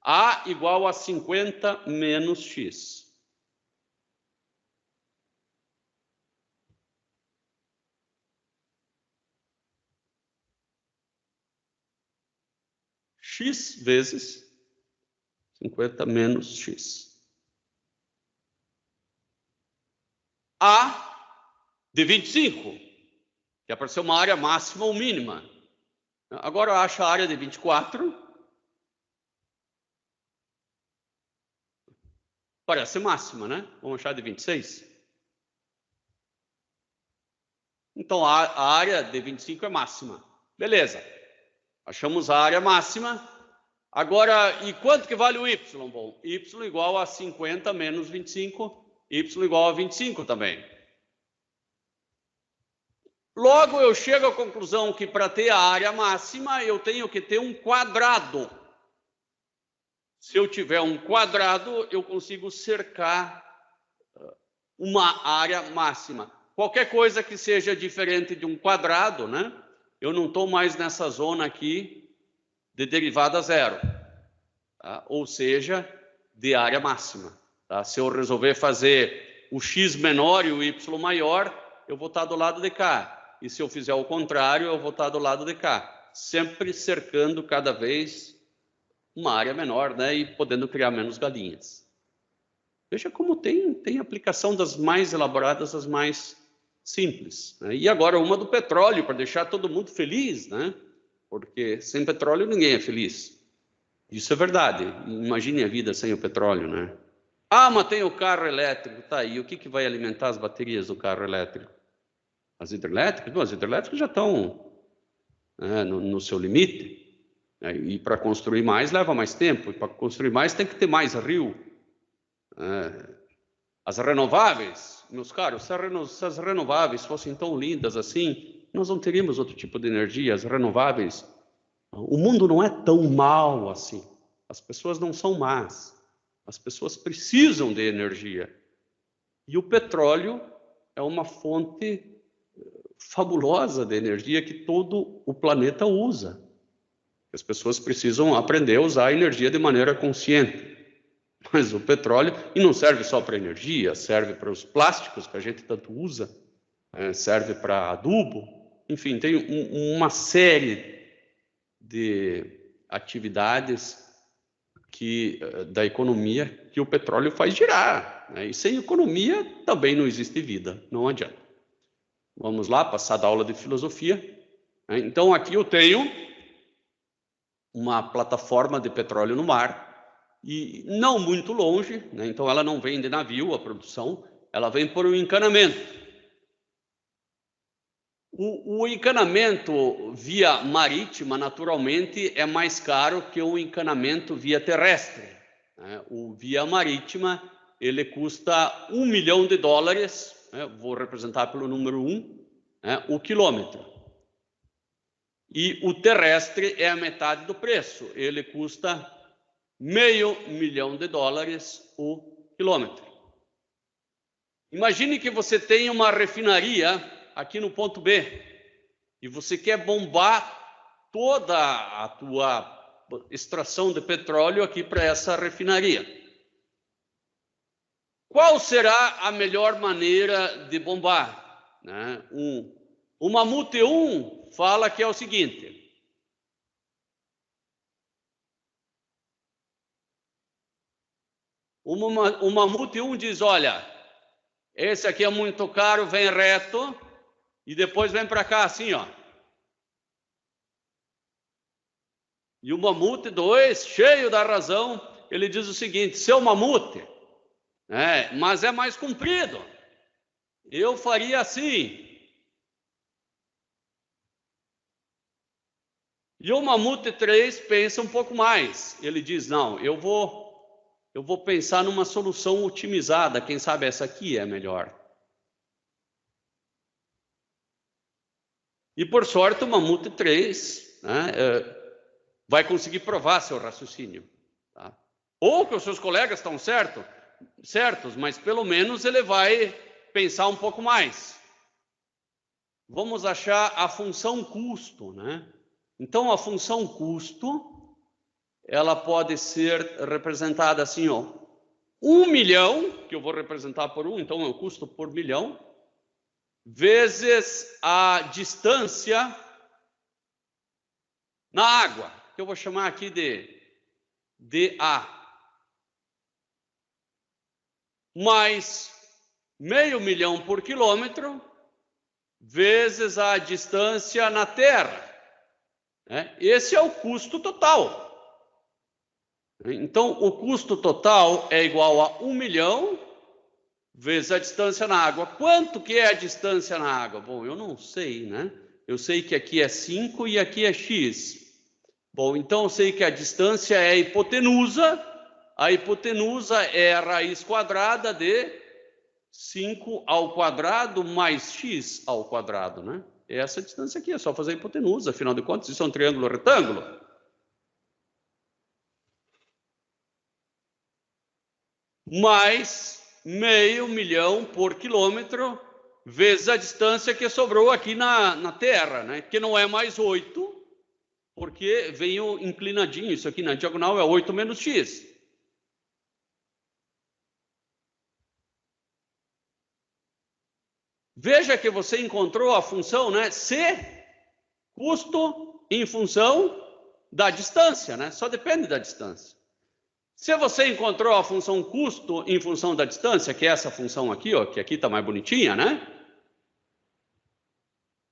Speaker 1: A igual a 50 menos x. X vezes 50 menos x. A de 25, que apareceu uma área máxima ou mínima. Agora acha a área de 24. Parece máxima, né? Vamos achar de 26. Então, a área de 25 é máxima. Beleza. Achamos a área máxima. Agora, e quanto que vale o y? Bom, y igual a 50 menos 25. Y igual a 25 também. Logo, eu chego à conclusão que para ter a área máxima, eu tenho que ter um quadrado. Se eu tiver um quadrado, eu consigo cercar uma área máxima. Qualquer coisa que seja diferente de um quadrado, né? Eu não estou mais nessa zona aqui de derivada zero, tá? Ou seja, de área máxima. Tá? Se eu resolver fazer o x menor e o y maior, eu vou estar do lado de cá. E se eu fizer o contrário, eu vou estar do lado de cá. Sempre cercando cada vez uma área menor, né? E podendo criar menos galinhas. Veja como tem aplicação das mais elaboradas às mais simples, né? E agora uma do petróleo, para deixar todo mundo feliz, né? Porque sem petróleo ninguém é feliz. Isso é verdade. Imagine a vida sem o petróleo, né? Ah, mas tem o carro elétrico, tá aí. O que vai alimentar as baterias do carro elétrico? As hidrelétricas? Bom, as hidrelétricas já estão no seu limite. Né? E para construir mais leva mais tempo. E para construir mais tem que ter mais rio. As renováveis, meus caros, se as renováveis fossem tão lindas assim, nós não teríamos outro tipo de energia. As renováveis, o mundo não é tão mal assim. As pessoas não são más. As pessoas precisam de energia. E o petróleo é uma fonte fabulosa de energia que todo o planeta usa. As pessoas precisam aprender a usar a energia de maneira consciente. Mas o petróleo, e não serve só para energia, serve para os plásticos que a gente tanto usa, serve para adubo, enfim, tem uma série de atividades da economia que o petróleo faz girar, né? E sem economia também não existe vida, não adianta. Vamos lá, passar da aula de filosofia. Então aqui eu tenho uma plataforma de petróleo no mar, e não muito longe, né? Então ela não vem de navio, a produção, ela vem por um encanamento. O encanamento via marítima, naturalmente, é mais caro que o encanamento via terrestre, né? O via marítima, ele custa $1 milhão, né? Vou representar pelo número 1, né? O quilômetro. E o terrestre é a metade do preço, ele custa $500 milhões o quilômetro. Imagine que você tem uma refinaria aqui no ponto B e você quer bombar toda a tua extração de petróleo aqui para essa refinaria. Qual será a melhor maneira de bombar, né? O Mamute 1 fala que é o seguinte: o Mamute 1 diz, olha, esse aqui é muito caro, vem reto e depois vem para cá assim, ó. E o Mamute 2, cheio da razão, ele diz o seguinte: seu Mamute, mas é mais comprido, eu faria assim. E o Mamute 3 pensa um pouco mais, ele diz, não, eu vou pensar numa solução otimizada, quem sabe essa aqui é melhor. E por sorte o Mamute 3, né, vai conseguir provar seu raciocínio, tá? Ou que os seus colegas estão certos, mas pelo menos ele vai pensar um pouco mais. Vamos achar a função custo, né? Então a função custo, ela pode ser representada assim, ó, 1 milhão, que eu vou representar por 1, então é o custo por milhão, vezes a distância na água, que eu vou chamar aqui de dA, mais $500 milhões por quilômetro, vezes a distância na Terra. Esse é o custo total. Então, o custo total é igual a 1 milhão vezes a distância na água. Quanto que é a distância na água? Bom, eu não sei, né? Eu sei que aqui é 5 e aqui é x. Bom, então eu sei que a distância é a hipotenusa. A hipotenusa é a raiz quadrada de 5 ao quadrado mais x ao quadrado, né? Essa distância aqui, é só fazer a hipotenusa, afinal de contas, isso é um triângulo retângulo. Mais $500 milhões por quilômetro, vezes a distância que sobrou aqui na Terra, né? Que não é mais 8, porque veio inclinadinho, isso aqui na diagonal é 8 menos x. Veja que você encontrou a função, né? C, custo em função da distância, né? Só depende da distância. Se você encontrou a função custo em função da distância, que é essa função aqui, ó, que aqui está mais bonitinha, né?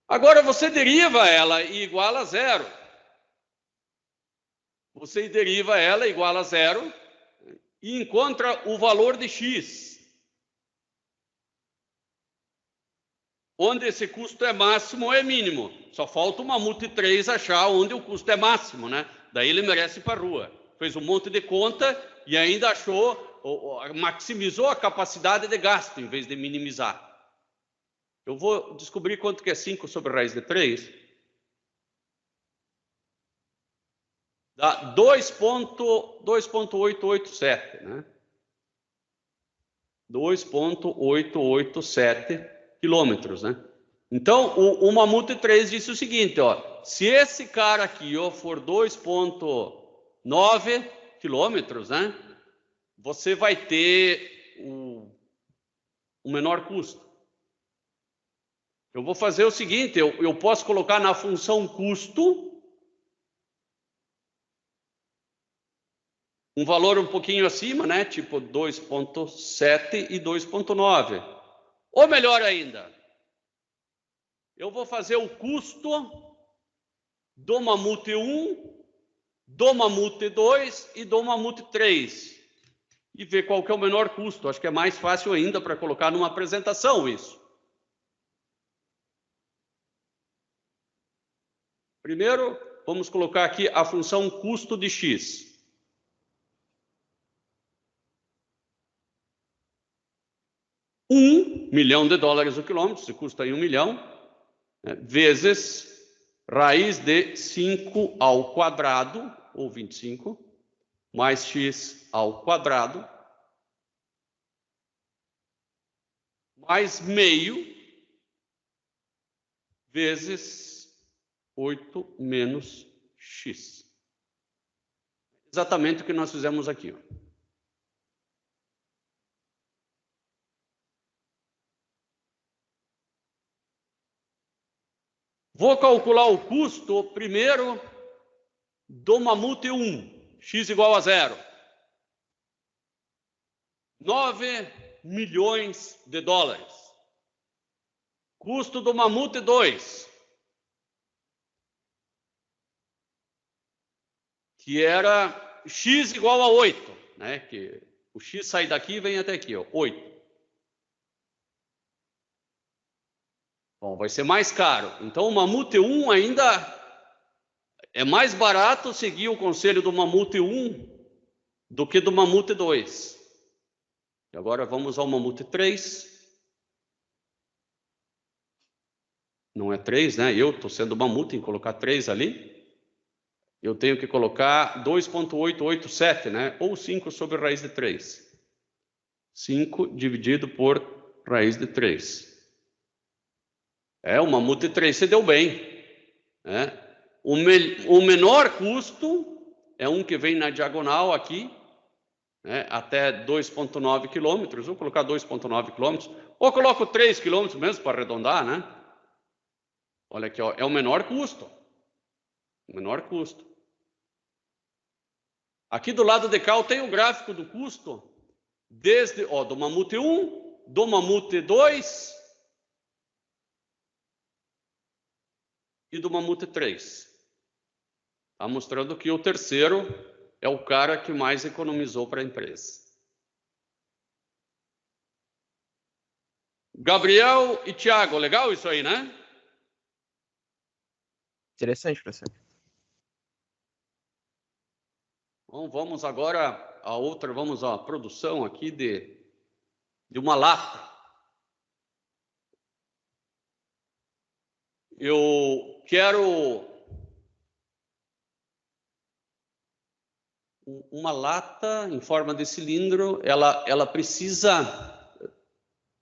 Speaker 1: Agora você deriva ela e iguala a zero. Você deriva ela igual a zero e encontra o valor de x, onde esse custo é máximo ou é mínimo. Só falta o Mamute 3 achar onde o custo é máximo, né? Daí ele merece ir para a rua. Fez um monte de conta e ainda maximizou a capacidade de gasto em vez de minimizar. Eu vou descobrir quanto que é 5 sobre raiz de 3. Dá 2,887, né? 2,887 quilômetros, né? Então, o Mamute 3 disse o seguinte, ó, se esse cara aqui, ó, for 2,9 quilômetros, né? Você vai ter o menor custo. Eu vou fazer o seguinte, eu posso colocar na função custo um valor um pouquinho acima, né? Tipo 2,7 e 2,9. Ou melhor ainda, eu vou fazer o custo do Mamute 1, do Mamute 2 e do Mamute 3. E ver qual que é o menor custo. Acho que é mais fácil ainda para colocar numa apresentação isso. Primeiro, vamos colocar aqui a função custo de x. $1 milhão o quilômetro, se custa aí 1 milhão, né, vezes raiz de 5 ao quadrado, ou 25, mais x ao quadrado, mais meio, vezes 8 menos x. Exatamente o que nós fizemos aqui, ó. Vou calcular o custo primeiro do Mamute 1, x igual a 0. 9 milhões de dólares. Custo do Mamute 2, que era x igual a 8, né? Que o x sai daqui e vem até aqui, ó, 8. Bom, vai ser mais caro. Então, o Mamute 1 ainda é mais barato seguir o conselho do Mamute 1 do que do Mamute 2. E agora vamos ao Mamute 3. Não é 3, né? Eu estou sendo Mamute em colocar 3 ali. Eu tenho que colocar 2,887, né? Ou 5 sobre raiz de 3. 5 dividido por raiz de 3. O Mamute 3 se deu bem, né? O menor custo é um que vem na diagonal aqui, né? Até 2,9 quilômetros. Vou colocar 2,9 quilômetros. Ou coloco 3 quilômetros mesmo para arredondar, né? Olha aqui, ó, é o menor custo. O menor custo. Aqui do lado de cá eu tenho o gráfico do custo desde, ó, do Mamute 1, do Mamute 2 e do Mamute 3. Está mostrando que o terceiro é o cara que mais economizou para a empresa. Gabriel e Thiago, legal isso aí, né?
Speaker 3: Interessante, professor.
Speaker 1: Bom, vamos agora a outra, vamos à produção aqui de uma lata. Eu quero uma lata em forma de cilindro, ela precisa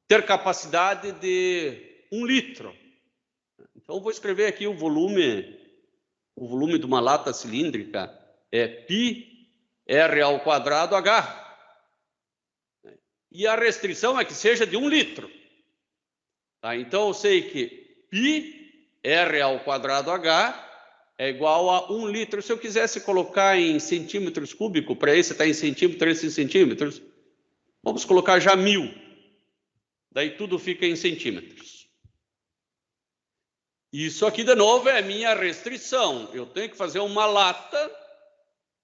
Speaker 1: ter capacidade de 1 litro. Então, eu vou escrever aqui o volume de uma lata cilíndrica é πr² H. E a restrição é que seja de 1 litro. Tá? Então, eu sei que πr² H é igual a 1 litro. Se eu quisesse colocar em centímetros cúbicos, para esse está em centímetros, esse em centímetros, vamos colocar já 1000. Daí tudo fica em centímetros. Isso aqui, de novo, é a minha restrição. Eu tenho que fazer uma lata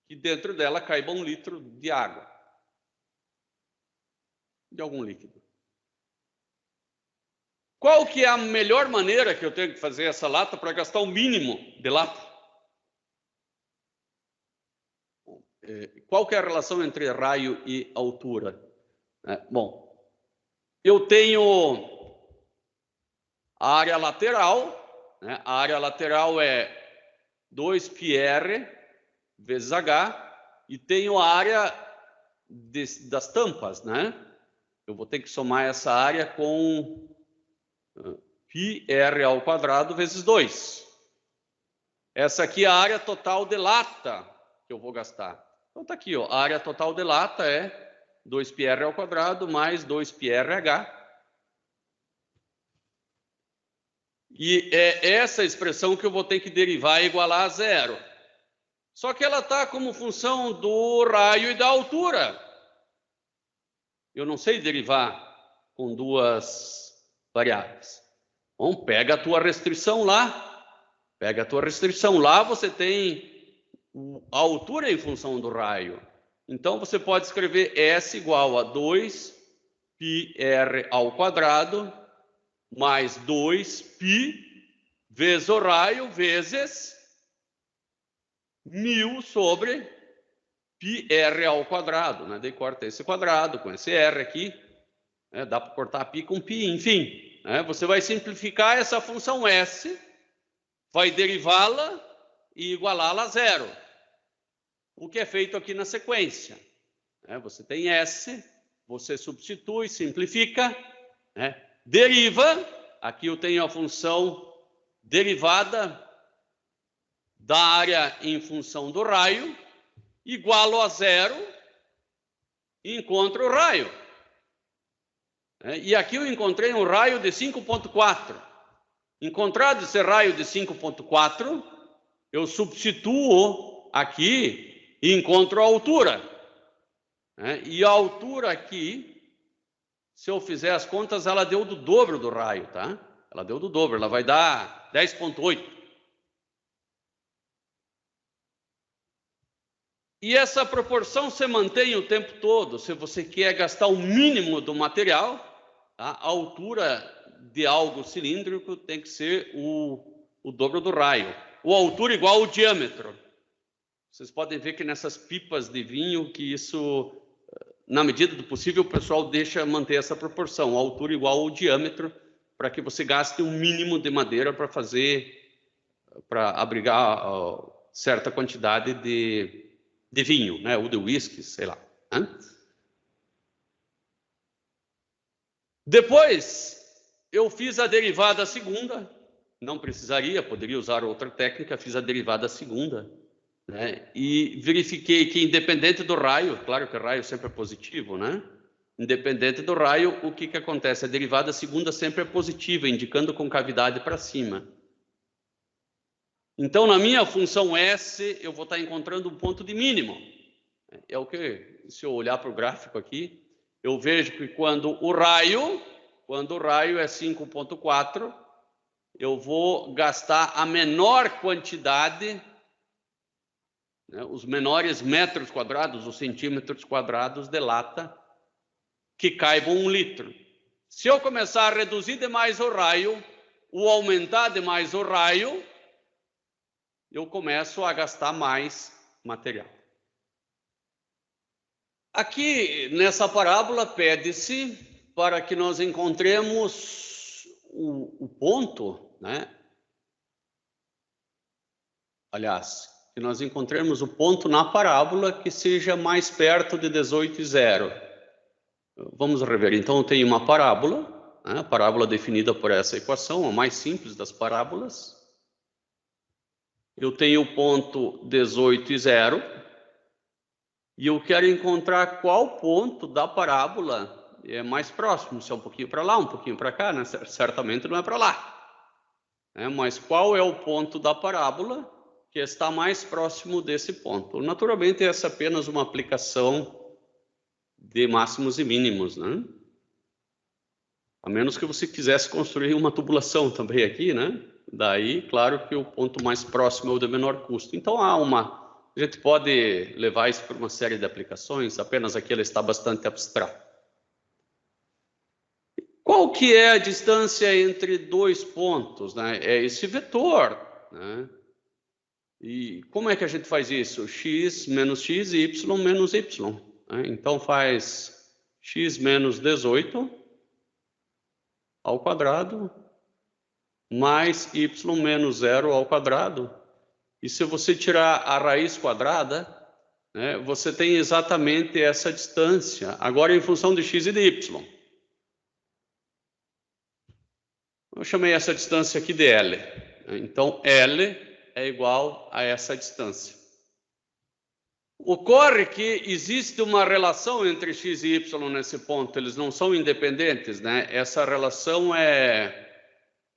Speaker 1: que dentro dela caiba 1 litro de água. De algum líquido. Qual que é a melhor maneira que eu tenho que fazer essa lata para gastar o mínimo de lata? Qual que é a relação entre raio e altura? Bom, eu tenho a área lateral, né? A área lateral é 2πr vezes H, e tenho a área das tampas, né? eu vou ter que somar essa área com πr ao quadrado vezes 2. Essa aqui é a área total de lata que eu vou gastar. Então está aqui, ó, a área total de lata é 2πr ao quadrado mais 2πrh. E é essa expressão que eu vou ter que derivar e igualar a zero. Só que ela está como função do raio e da altura. Eu não sei derivar com duas variáveis. Bom, pega a tua restrição lá. Pega a tua restrição lá, você tem a altura em função do raio. Então, você pode escrever S igual a 2πr ao quadrado mais 2π vezes o raio vezes 1000 sobre πr ao quadrado. Né? Daí corta esse quadrado com esse r aqui. Né? Dá para cortar π com π, enfim. Né? Você vai simplificar essa função S, vai derivá-la e igualá-la a zero. O que é feito aqui na sequência. Você tem S, você substitui, simplifica, né? Deriva, aqui eu tenho a função derivada da área em função do raio, igualo a zero, e encontro o raio. E aqui eu encontrei um raio de 5,4. Encontrado esse raio de 5,4, eu substituo aqui e encontro a altura. E a altura aqui, se eu fizer as contas, ela deu do dobro do raio, tá? Ela deu do dobro, ela vai dar 10,8. E essa proporção se mantém o tempo todo. Se você quer gastar o mínimo do material, tá? A altura de algo cilíndrico tem que ser o dobro do raio. Ou a altura igual ao diâmetro. Vocês podem ver que nessas pipas de vinho, que isso, na medida do possível, o pessoal deixa manter essa proporção, a altura igual ao diâmetro, para que você gaste um mínimo de madeira para abrigar certa quantidade de vinho, né? Ou de whisky, sei lá. Né? Depois, eu fiz a derivada segunda, não precisaria, poderia usar outra técnica, fiz a derivada segunda. Né? E verifiquei que, independente do raio, claro que o raio sempre é positivo, né? Independente do raio, o que acontece? A derivada segunda sempre é positiva, indicando concavidade para cima. Então, na minha função S, eu vou estar encontrando um ponto de mínimo. É o que, se eu olhar para o gráfico aqui, eu vejo que quando o raio é 5,4, eu vou gastar a menor quantidade, né, os menores metros quadrados, os centímetros quadrados de lata que caibam 1 litro. Se eu começar a reduzir demais o raio, ou aumentar demais o raio, eu começo a gastar mais material. Aqui, nessa parábola, pede-se para que nós encontremos o ponto, né? Aliás, que nós encontremos o ponto na parábola que seja mais perto de 18,0. Vamos rever. Então, eu tenho uma parábola, né? A parábola definida por essa equação, a mais simples das parábolas. Eu tenho o ponto 18,0 e eu quero encontrar qual ponto da parábola é mais próximo, se é um pouquinho para lá, um pouquinho para cá, né? Certamente não é para lá. Mas qual é o ponto da parábola que está mais próximo desse ponto? Naturalmente, essa é apenas uma aplicação de máximos e mínimos, né? A menos que você quisesse construir uma tubulação também aqui, né? Daí, claro que o ponto mais próximo é o de menor custo. Então, a gente pode levar isso para uma série de aplicações, apenas aqui ela está bastante abstrata. Qual que é a distância entre dois pontos, né? É esse vetor, né? E como é que a gente faz isso? X menos x e y menos y. Né? Então, faz x menos 18 ao quadrado mais y menos 0 ao quadrado. E se você tirar a raiz quadrada, né, você tem exatamente essa distância. Agora, em função de x e de y. Eu chamei essa distância aqui de L. Então, L é igual a essa distância. Ocorre que existe uma relação entre x e y nesse ponto, eles não são independentes, né? Essa relação é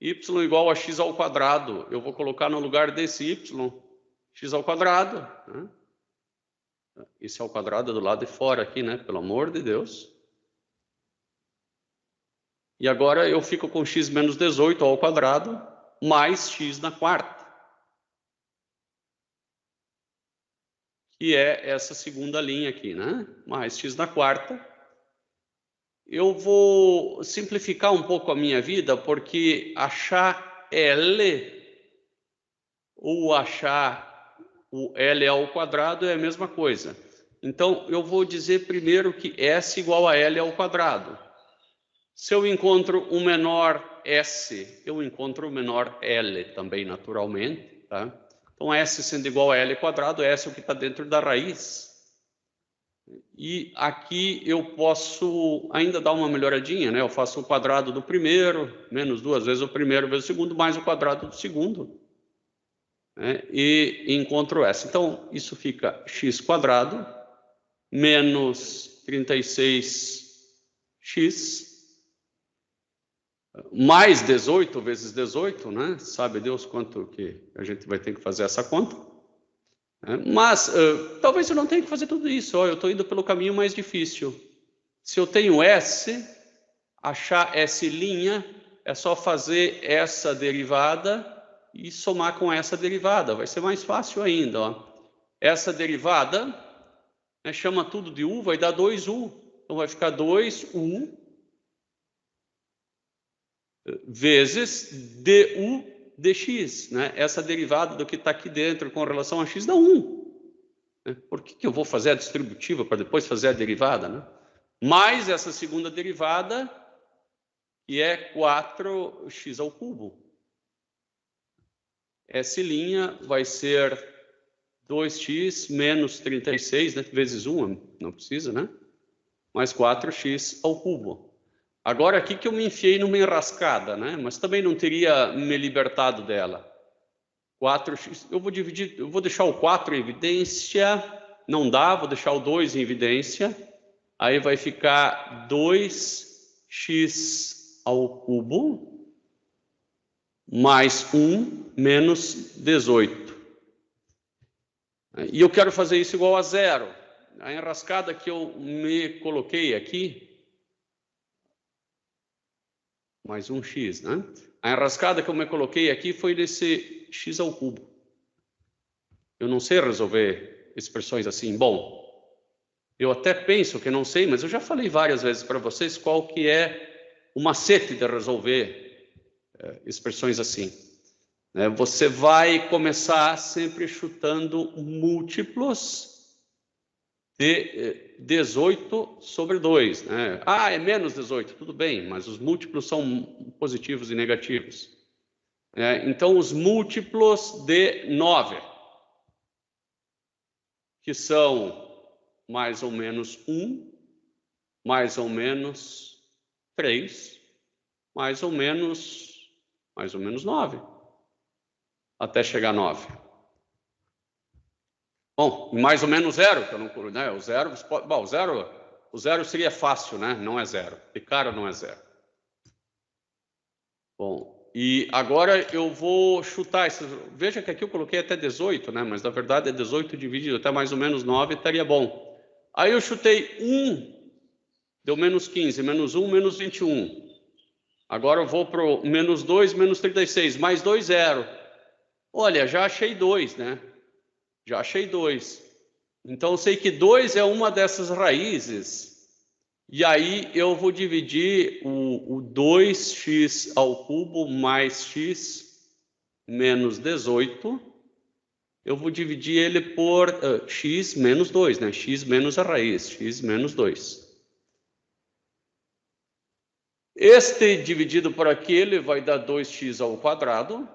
Speaker 1: y igual a x ao quadrado. Eu vou colocar no lugar desse y, x ao quadrado, né? Isso é ao quadrado do lado de fora aqui, né? Pelo amor de Deus. E agora eu fico com x menos 18 ao quadrado, mais x na quarta. Que é essa segunda linha aqui, né? Mais x na quarta. Eu vou simplificar um pouco a minha vida, porque achar L ou achar o L ao quadrado é a mesma coisa. Então, eu vou dizer primeiro que S igual a L ao quadrado. Se eu encontro o menor S, eu encontro o menor L também, naturalmente, tá? Então, S sendo igual a L quadrado, S é o que está dentro da raiz. E aqui eu posso ainda dar uma melhoradinha, né? Eu faço o quadrado do primeiro, menos 2 vezes o primeiro vezes o segundo, mais o quadrado do segundo, né? E encontro S. Então, isso fica x quadrado menos 36x mais 18 vezes 18, né? Sabe Deus quanto que a gente vai ter que fazer essa conta. Mas talvez eu não tenha que fazer tudo isso. Ó, eu estou indo pelo caminho mais difícil. Se eu tenho S, achar S' é só fazer essa derivada e somar com essa derivada. Vai ser mais fácil ainda. Ó. Essa derivada, né, chama tudo de U, vai dar 2U. Então vai ficar 2U vezes du dx, né? Essa derivada do que está aqui dentro com relação a x dá 1. Por que eu vou fazer a distributiva para depois fazer a derivada, né? Mais essa segunda derivada, que é 4x ao cubo. S' vai ser 2x menos 36, né? Vezes 1, não precisa, né? Mais 4x ao cubo. Agora, aqui que eu me enfiei numa enrascada, né? Mas também não teria me libertado dela. 4x, eu vou deixar o 4 em evidência, não dá, vou deixar o 2 em evidência. Aí vai ficar 2x ao cubo mais 1 menos 18. E eu quero fazer isso igual a 0. A enrascada que eu me coloquei aqui, mais 1x, né? A enrascada que eu me coloquei aqui foi desse x ao cubo. Eu não sei resolver expressões assim. Bom, eu até penso que não sei, mas eu já falei várias vezes para vocês qual que é o macete de resolver expressões assim. Você vai começar sempre chutando múltiplos de 18 sobre 2. Né? Ah, é menos 18, tudo bem, mas os múltiplos são positivos e negativos. Então, os múltiplos de 9, que são mais ou menos 1, mais ou menos 3, mais ou menos 9, até chegar a 9. Bom, mais ou menos 0, que eu não, né? O zero seria fácil, né? Não é 0. De cara não é 0. Bom, e agora eu vou chutar isso. Veja que aqui eu coloquei até 18, né? Mas na verdade é 18 dividido até mais ou menos 9, estaria bom. Aí eu chutei 1, deu menos 15, menos 1, menos 21. Agora eu vou para o menos 2, menos 36, mais 2, 0. Olha, já achei 2, né? Já achei 2. Então, eu sei que 2 é uma dessas raízes. E aí, eu vou dividir o 2x ao cubo mais x menos 18. Eu vou dividir ele por x menos 2, né? X menos a raiz, x menos 2. Este dividido por aquele vai dar 2x ao quadrado.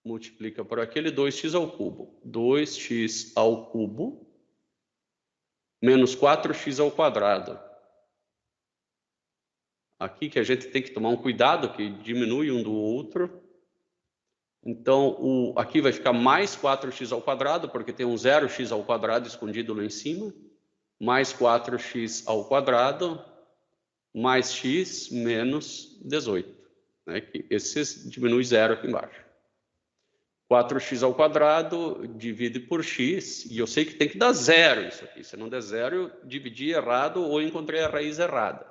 Speaker 1: Multiplica por aquele 2x ao cubo. 2x ao cubo menos 4x ao quadrado. aqui que a gente tem que tomar um cuidado, que diminui um do outro. Então, aqui vai ficar mais 4x ao quadrado, porque tem um 0x ao quadrado escondido lá em cima, mais 4x ao quadrado, mais x menos 18. Né? Esse diminui 0 aqui embaixo. 4x ao quadrado, divide por x, e eu sei que tem que dar 0 isso aqui. Se não der 0, eu dividi errado ou encontrei a raiz errada.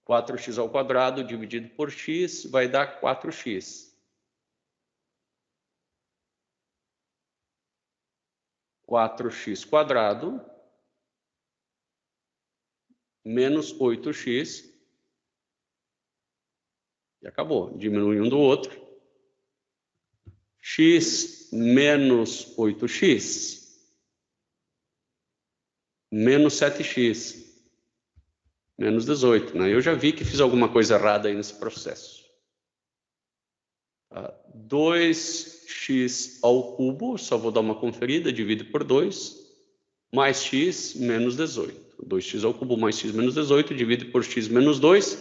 Speaker 1: 4x ao quadrado dividido por x vai dar 4x. 4x quadrado menos 8x. E acabou. Diminui um do outro. X menos 8x menos 7x menos 18. Né? Eu já vi que fiz alguma coisa errada aí nesse processo. 2x ao cubo, só vou dar uma conferida, divido por 2, mais x menos 18. 2x ao cubo mais x menos 18, divido por x menos 2,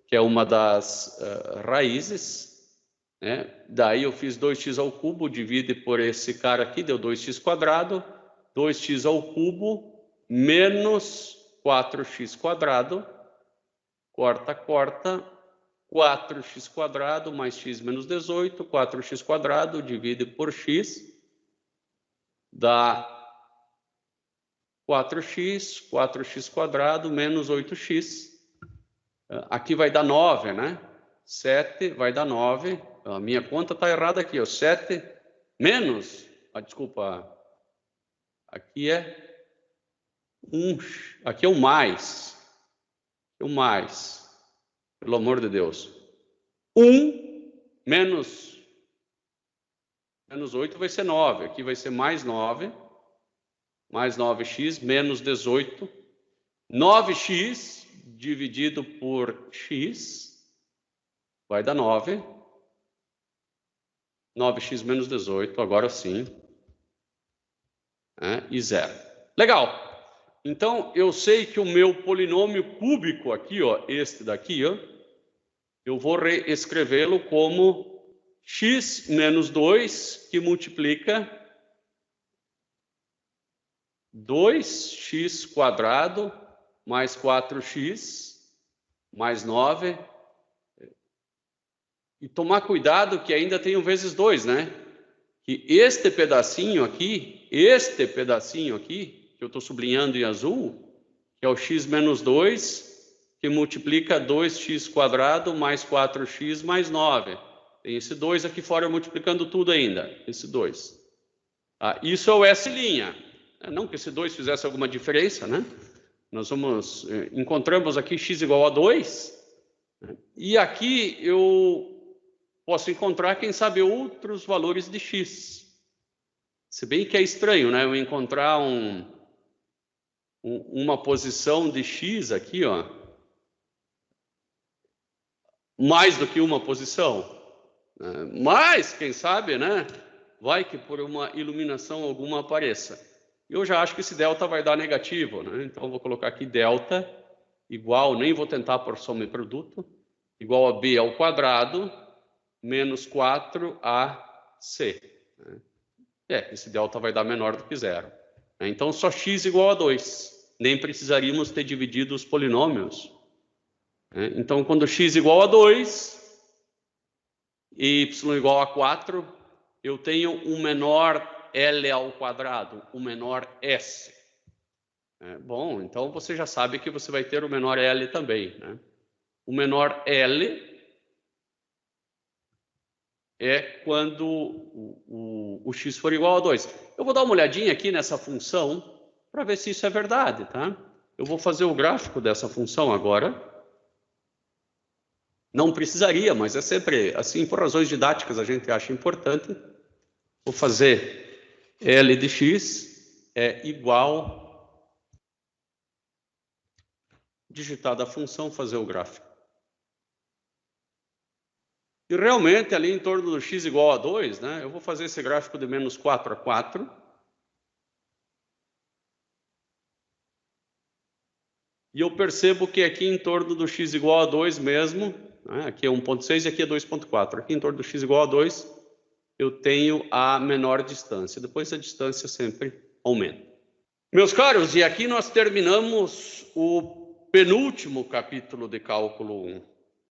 Speaker 1: que é uma das raízes. Né? Daí eu fiz 2x ao cubo, divide por esse cara aqui, deu 2x quadrado, 2x ao cubo menos 4x quadrado, corta, 4x quadrado mais x menos 18, 4x quadrado, divide por x, dá 4x, 4x quadrado menos 8x. Aqui vai dar 9, né? 7 vai dar 9. A minha conta está errada aqui, ó. 7 menos, desculpa, aqui é 1, aqui é o mais. O mais. Pelo amor de Deus. 1 menos 8 vai ser 9. Aqui vai ser mais 9. Mais 9x menos 18. 9x dividido por x vai dar 9. 9x menos 18, agora sim. E 0. Legal. Então, eu sei que o meu polinômio cúbico aqui, ó, este daqui, ó, eu vou reescrevê-lo como x menos 2, que multiplica 2x quadrado mais 4x mais 9. E tomar cuidado que ainda tem um vezes 2, né? Que este pedacinho aqui, que eu estou sublinhando em azul, que é o x menos 2, que multiplica 2x quadrado mais 4x mais 9. Tem esse 2 aqui fora multiplicando tudo ainda, esse 2. Isso é o S'. Não que esse 2 fizesse alguma diferença, né? Nós encontramos aqui x igual a 2, e aqui eu posso encontrar, quem sabe, outros valores de x. Se bem que é estranho, né? Eu encontrar uma posição de x aqui, ó, mais do que uma posição. Mas, quem sabe, né? Vai que por uma iluminação alguma apareça. Eu já acho que esse delta vai dar negativo, né? Então, vou colocar aqui delta igual, nem vou tentar por soma e produto, igual a b ao quadrado menos 4ac. Esse delta vai dar menor do que 0. Então, só x igual a 2. Nem precisaríamos ter dividido os polinômios. Então, quando x igual a 2 e y igual a 4, eu tenho um menor L ao quadrado, o menor S. Bom, então você já sabe que você vai ter o menor L também. Né? O menor L é quando o x for igual a 2. Eu vou dar uma olhadinha aqui nessa função para ver se isso é verdade, tá? Eu vou fazer o gráfico dessa função agora. Não precisaria, mas é sempre assim, por razões didáticas a gente acha importante. Vou fazer L de x é igual, digitar a função, fazer o gráfico. E realmente, ali em torno do x igual a 2, né, eu vou fazer esse gráfico de menos 4 a 4. E eu percebo que aqui em torno do x igual a 2 mesmo, né? Aqui é 1,6 e aqui é 2,4. Aqui em torno do x igual a 2, eu tenho a menor distância. Depois a distância sempre aumenta. Meus caros, e aqui nós terminamos o penúltimo capítulo de cálculo 1.